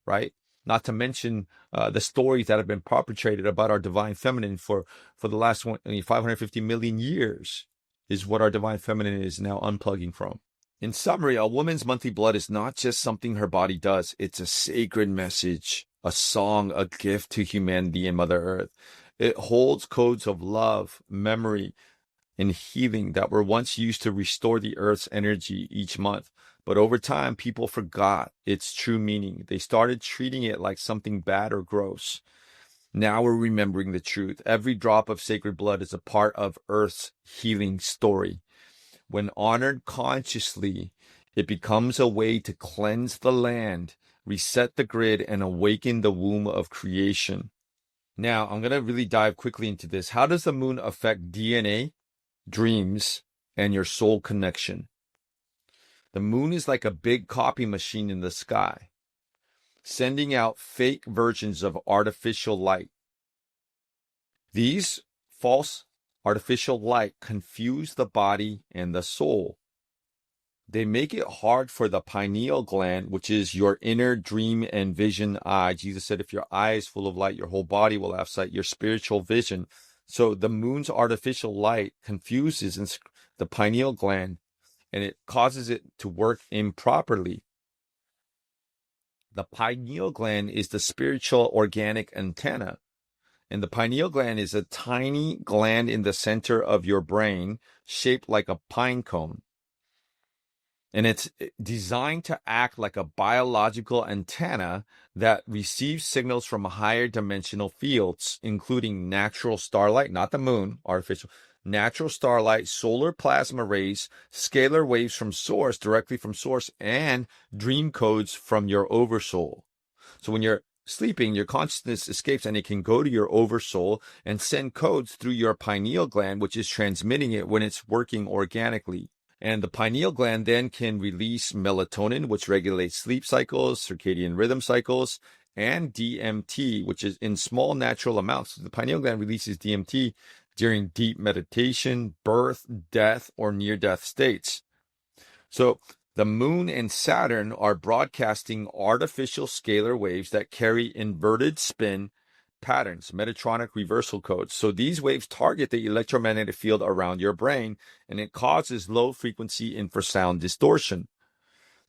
[SPEAKER 2] right? Not to mention the stories that have been perpetrated about our divine feminine for the last 550 million years is what our divine feminine is now unplugging from. In summary, a woman's monthly blood is not just something her body does. It's a sacred message, a song, a gift to humanity and Mother Earth. It holds codes of love, memory, and healing that were once used to restore the Earth's energy each month. But over time, people forgot its true meaning. They started treating it like something bad or gross. Now we're remembering the truth. Every drop of sacred blood is a part of Earth's healing story. When honored consciously, it becomes a way to cleanse the land, reset the grid, and awaken the womb of creation. Now, I'm going to really dive quickly into this. How does the moon affect DNA, dreams, and your soul connection? The moon is like a big copy machine in the sky, sending out fake versions of artificial light. These false artificial light confuse the body and the soul. They make it hard for the pineal gland, which is your inner dream and vision eye. Jesus said, if your eye is full of light, your whole body will have sight, your spiritual vision. So the moon's artificial light confuses the pineal gland, and it causes it to work improperly. The pineal gland is the spiritual organic antenna. And the pineal gland is a tiny gland in the center of your brain, shaped like a pine cone. And it's designed to act like a biological antenna that receives signals from higher dimensional fields, including natural starlight, not the moon, artificial, natural starlight, solar plasma rays, scalar waves from source, directly from source, and dream codes from your oversoul. So when you're sleeping, your consciousness escapes and it can go to your oversoul and send codes through your pineal gland, which is transmitting it when it's working organically. And the pineal gland then can release melatonin, which regulates sleep cycles, circadian rhythm cycles, and DMT, which is in small natural amounts. The pineal gland releases DMT during deep meditation, birth, death, or near-death states. So the moon and Saturn are broadcasting artificial scalar waves that carry inverted spin patterns, Metatronic reversal codes. So these waves target the electromagnetic field around your brain, and it causes low frequency infrasound distortion.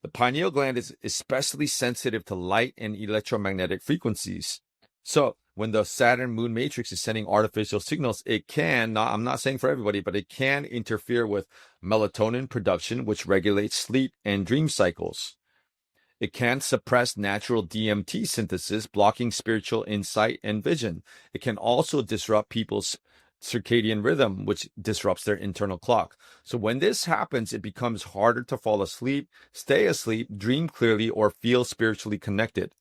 [SPEAKER 2] The pineal gland is especially sensitive to light and electromagnetic frequencies. So when the Saturn-Moon matrix is sending artificial signals, it can, I'm not saying for everybody, but it can interfere with melatonin production, which regulates sleep and dream cycles. It can suppress natural DMT synthesis, blocking spiritual insight and vision. It can also disrupt people's circadian rhythm, which disrupts their internal clock. So when this happens, it becomes harder to fall asleep, stay asleep, dream clearly, or feel spiritually connected.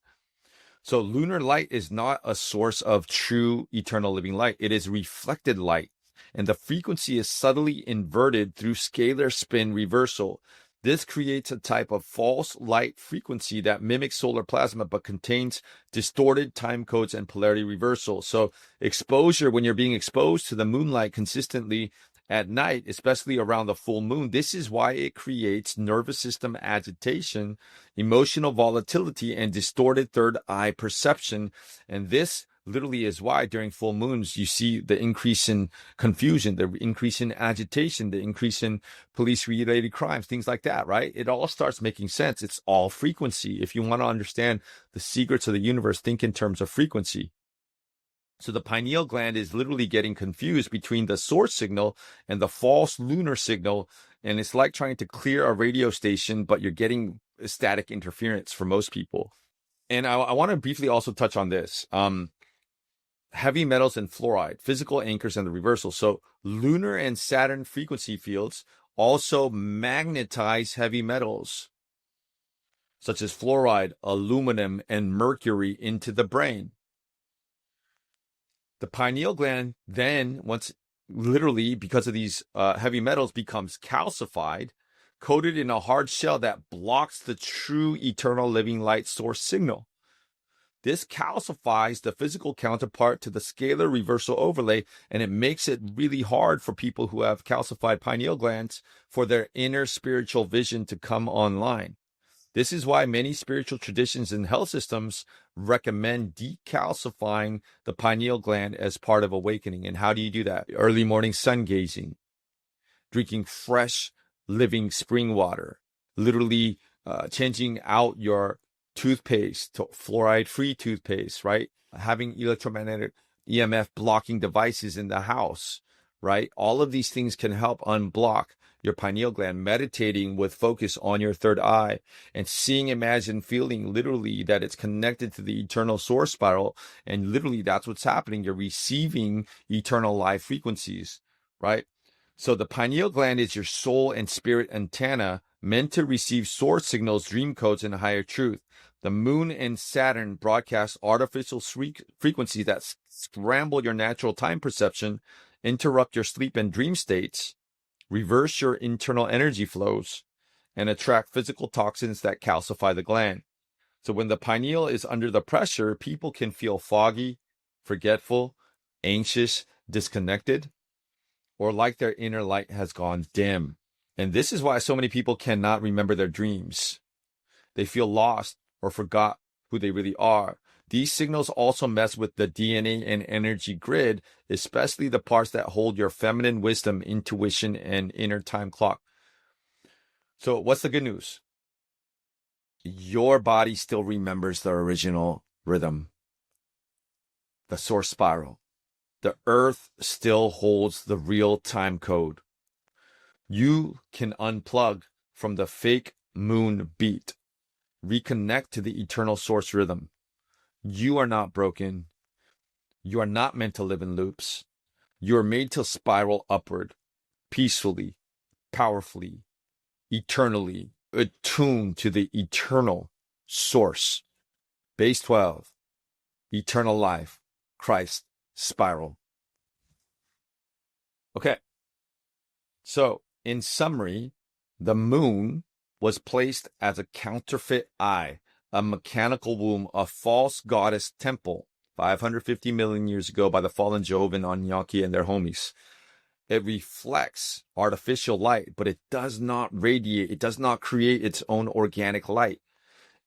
[SPEAKER 2] So lunar light is not a source of true eternal living light. It is reflected light, and the frequency is subtly inverted through scalar spin reversal. This creates a type of false light frequency that mimics solar plasma but contains distorted time codes and polarity reversal. So exposure, when you're being exposed to the moonlight consistently at night, especially around the full moon, this is why it creates nervous system agitation, emotional volatility, and distorted third eye perception. And this literally is why during full moons you see the increase in confusion, the increase in agitation, the increase in police-related crimes, things like that, right? It all starts making sense. It's all frequency. If you want to understand the secrets of the universe, think in terms of frequency. So the pineal gland is literally getting confused between the source signal and the false lunar signal. And it's like trying to clear a radio station, but you're getting static interference for most people. And I want to briefly also touch on this. Heavy metals and fluoride, physical anchors and the reversal. So lunar and Saturn frequency fields also magnetize heavy metals, such as fluoride, aluminum, and mercury into the brain. The pineal gland then, once literally because of these heavy metals, becomes calcified, coated in a hard shell that blocks the true eternal living light source signal. This calcifies the physical counterpart to the scalar reversal overlay, and it makes it really hard for people who have calcified pineal glands for their inner spiritual vision to come online. This is why many spiritual traditions and health systems recommend decalcifying the pineal gland as part of awakening. And how do you do that? Early morning sun gazing, drinking fresh, living spring water, literally changing out your toothpaste to fluoride-free toothpaste, right? Having electromagnetic EMF blocking devices in the house, right? All of these things can help unblock your pineal gland. Meditating with focus on your third eye and seeing, imagine, feeling literally that it's connected to the eternal source spiral. And literally that's what's happening. You're receiving eternal life frequencies, right? So the pineal gland is your soul and spirit antenna meant to receive source signals, dream codes, and higher truth. The moon and Saturn broadcast artificial frequencies that scramble your natural time perception, interrupt your sleep and dream states, reverse your internal energy flows, and attract physical toxins that calcify the gland. So when the pineal is under the pressure, people can feel foggy, forgetful, anxious, disconnected, or like their inner light has gone dim. And this is why so many people cannot remember their dreams. They feel lost or forgot who they really are. These signals also mess with the DNA and energy grid, especially the parts that hold your feminine wisdom, intuition, and inner time clock. So what's the good news? Your body still remembers the original rhythm, the source spiral. The earth still holds the real time code. You can unplug from the fake moon beat, reconnect to the eternal source rhythm. You are not broken. You are not meant to live in loops. You are made to spiral upward, peacefully, powerfully, eternally, attuned to the eternal source. Base 12, eternal life, Christ, spiral. Okay. So, in summary, the moon was placed as a counterfeit eye, a mechanical womb, a false goddess temple 550 million years ago by the fallen Jehovah Anunnaki and their homies. It reflects artificial light, but it does not radiate. It does not create its own organic light.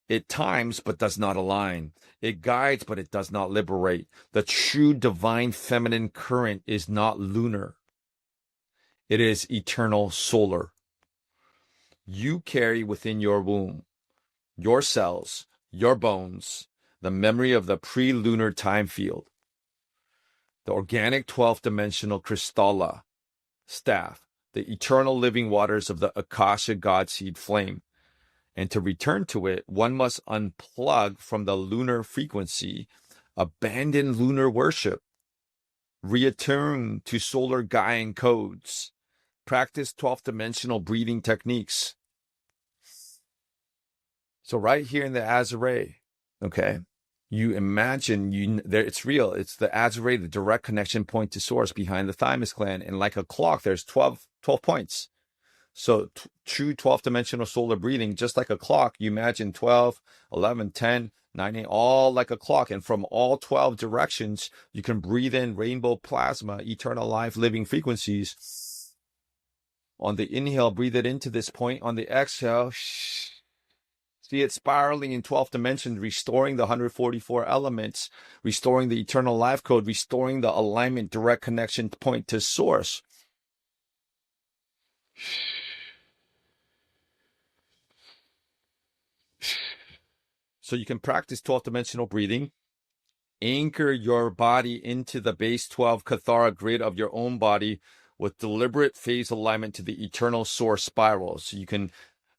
[SPEAKER 2] It times, but does not align. It guides, but it does not liberate. The true divine feminine current is not lunar. It is eternal solar. You carry within your womb, your cells, your bones, the memory of the pre-lunar time field, the organic 12th dimensional crystalla, staff, the eternal living waters of the Akasha Godseed flame. And to return to it, one must unplug from the lunar frequency, abandon lunar worship, reattune to solar Gaian codes, practice 12th dimensional breathing techniques. So right here in the Azure, okay, you imagine it's real. It's the Azure, the direct connection point to source behind the thymus gland. And like a clock, there's 12 points. So true 12th dimensional solar breathing, just like a clock, you imagine 12, 11, 10, 9, 8, all like a clock. And from all 12 directions, you can breathe in rainbow plasma, eternal life, living frequencies. On the inhale, breathe it into this point. On the exhale, see it spiraling in 12th dimension, restoring the 144 elements, restoring the eternal life code, restoring the alignment, direct connection point to source. So you can practice 12th dimensional breathing, anchor your body into the base 12 Kathara grid of your own body with deliberate phase alignment to the eternal source spiral. So you can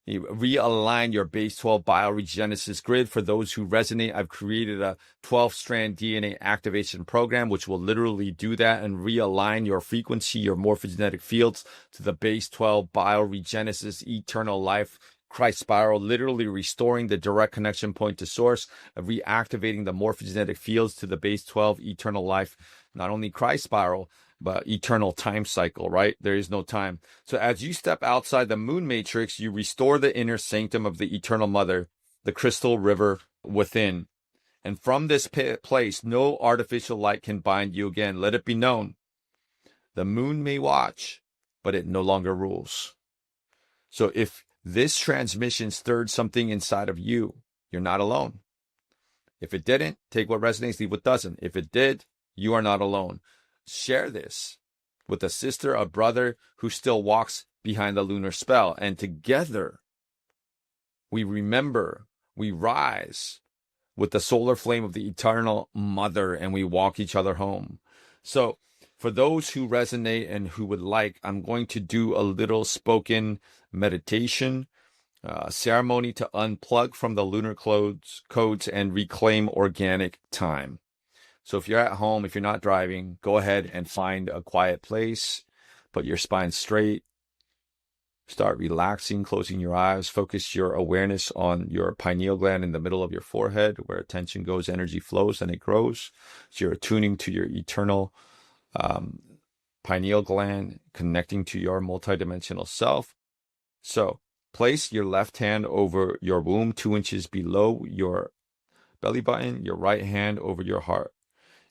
[SPEAKER 2] realign your base 12 bioregenesis grid. For those who resonate, I've created a 12-strand DNA activation program, which will literally do that and realign your frequency, your morphogenetic fields to the base 12 bioregenesis, eternal life, Christ spiral, literally restoring the direct connection point to source, reactivating the morphogenetic fields to the base 12 eternal life, not only Christ spiral, but eternal time cycle, right? There is no time. So as you step outside the moon matrix, you restore the inner sanctum of the eternal mother, the crystal river within. And from this place, no artificial light can bind you again. Let it be known. The moon may watch, but it no longer rules. So if this transmission stirred something inside of you, you're not alone. If it didn't, take what resonates, leave what doesn't. If it did, you are not alone. Share this with a sister, a brother who still walks behind the lunar spell. And together, we remember, we rise with the solar flame of the eternal mother, and we walk each other home. So for those who resonate and who would like, I'm going to do a little spoken meditation ceremony to unplug from the lunar codes and reclaim organic time. So if you're at home, if you're not driving, go ahead and find a quiet place, put your spine straight, start relaxing, closing your eyes, focus your awareness on your pineal gland in the middle of your forehead, where attention goes, energy flows, and it grows. So you're attuning to your eternal pineal gland, connecting to your multidimensional self. So place your left hand over your womb, 2 inches below your belly button, your right hand over your heart.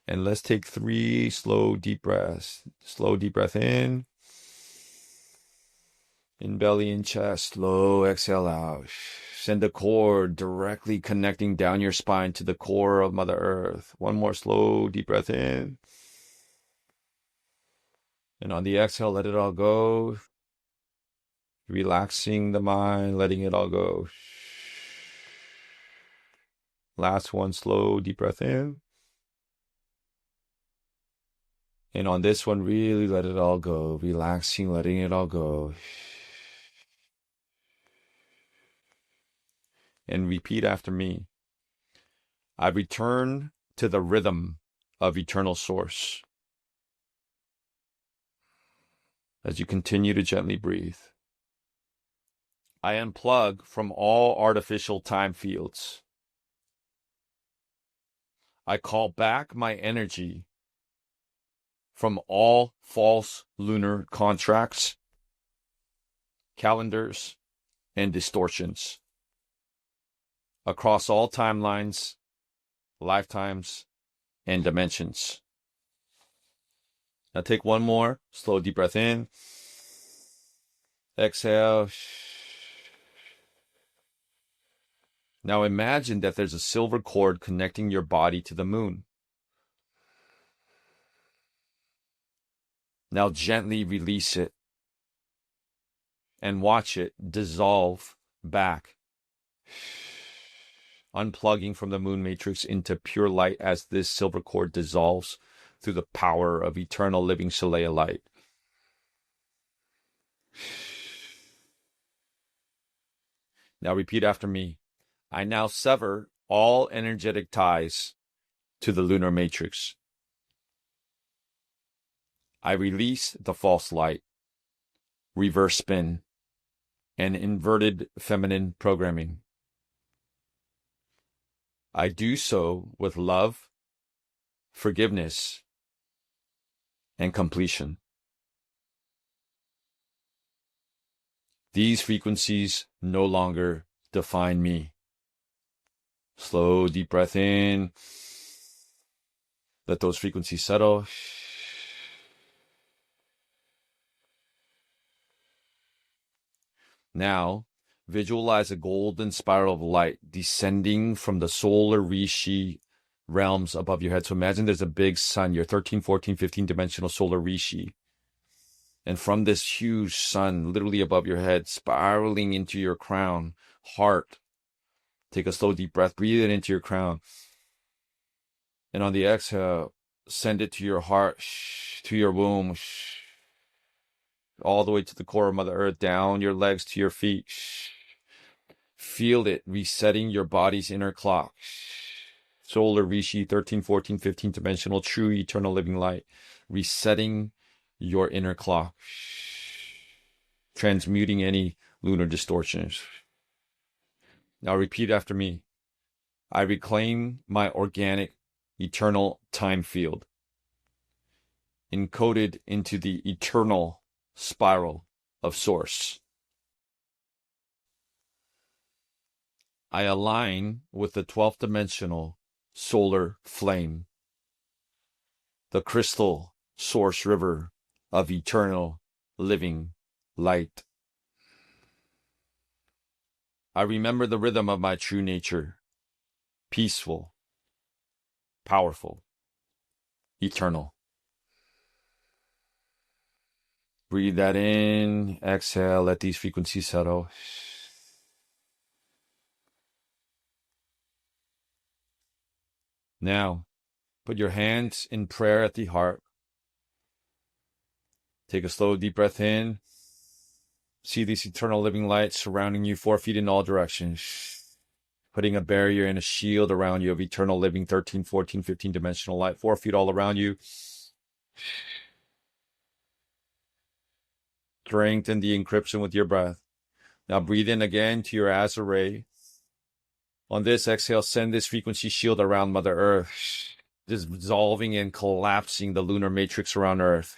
[SPEAKER 2] And let's take 3 slow, deep breaths. Slow, deep breath in belly and chest. Slow exhale out. Send the cord directly connecting down your spine to the core of Mother Earth. 1 more slow, deep breath in. And on the exhale, let it all go. Relaxing the mind, letting it all go. Last one, slow, deep breath in. And on this one, really let it all go. Relaxing, letting it all go. And repeat after me. I return to the rhythm of eternal source. As you continue to gently breathe. I unplug from all artificial time fields. I call back my energy from all false lunar contracts, calendars, and distortions across all timelines, lifetimes, and dimensions. Now take 1 more slow deep breath in. Exhale. Now imagine that there's a silver cord connecting your body to the moon. Now gently release it and watch it dissolve back, unplugging from the moon matrix into pure light as this silver cord dissolves through the power of eternal living Shalaya light. Now repeat after me. I now sever all energetic ties to the lunar matrix. I release the false light, reverse spin, and inverted feminine programming. I do so with love, forgiveness, and completion. These frequencies no longer define me. Slow, deep breath in. Let those frequencies settle. Now, visualize a golden spiral of light descending from the solar rishi realms above your head. So imagine there's a big sun, your 13, 14, 15-dimensional solar rishi. And from this huge sun, literally above your head, spiraling into your crown, heart. Take a slow, deep breath. Breathe it into your crown. And on the exhale, send it to your heart, to your womb, all the way to the core of Mother Earth, down your legs to your feet. Feel it resetting your body's inner clock. Solar Rishi, 13, 14, 15-dimensional, true, eternal living light. Resetting your inner clock. Transmuting any lunar distortions. Now repeat after me. I reclaim my organic, eternal time field, encoded into the eternal spiral of source. I align with the 12th dimensional solar flame, the crystal source river of eternal living light. I remember the rhythm of my true nature, peaceful, powerful, eternal. Breathe that in, exhale, let these frequencies settle. Now, put your hands in prayer at the heart. Take a slow, deep breath in. See this eternal living light surrounding you 4 feet in all directions, putting a barrier and a shield around you of eternal living 13, 14, 15-dimensional light, 4 feet all around you. Strengthen the encryption with your breath. Now breathe in again to your Azure ray. On this exhale, send this frequency shield around Mother Earth, dissolving and collapsing the lunar matrix around Earth.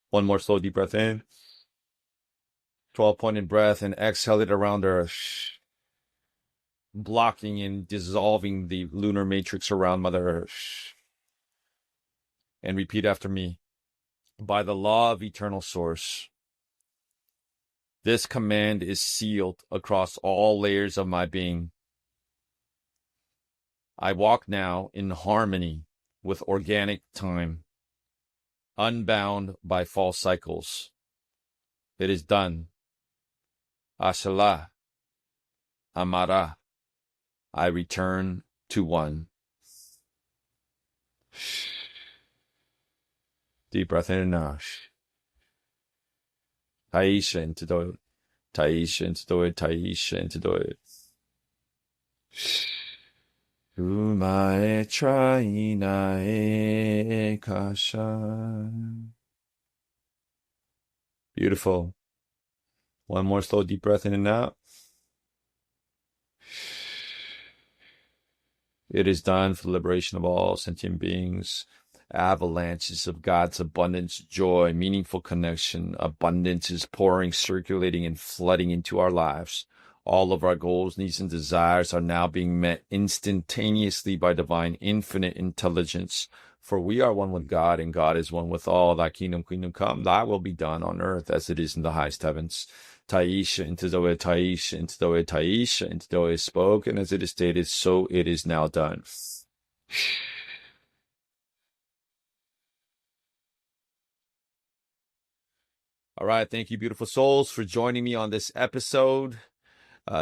[SPEAKER 2] One more slow, deep breath in. 12-point in breath, and exhale it around Earth, blocking and dissolving the lunar matrix around Mother Earth. And repeat after me. By the law of eternal source, this command is sealed across all layers of my being. I walk now in harmony with organic time, unbound by false cycles. It is done. Ashala, Amara, I return to one. Deep breath in and out. Taisha into the Taisha into the Taisha into the Umae trainae kasha. Beautiful. One more slow, deep breath in and out. It is done for the liberation of all sentient beings. Avalanches of God's abundance, joy, meaningful connection. Abundance is pouring, circulating, and flooding into our lives. All of our goals, needs, and desires are now being met instantaneously by divine infinite intelligence. For we are one with God, and God is one with all. Thy kingdom come. Thy will be done on earth as it is in the highest heavens. Taisha into the way, Taisha into the way, Taisha into the way is spoken, as it is stated, so it is now done. All right, thank you, beautiful souls, for joining me on this episode.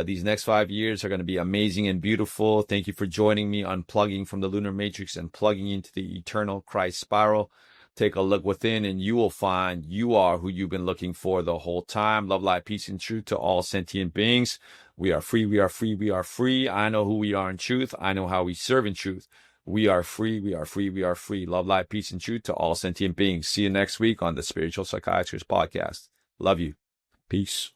[SPEAKER 2] These next 5 years are going to be amazing and beautiful. Thank you for joining me, unplugging from the lunar matrix and plugging into the eternal Christ spiral. Take a look within and you will find you are who you've been looking for the whole time. Love, light, peace, and truth to all sentient beings. We are free, we are free, we are free. I know who we are in truth. I know how we serve in truth. We are free, we are free, we are free. Love, light, peace, and truth to all sentient beings. See you next week on the Spiritual Psychiatrist Podcast. Love you. Peace.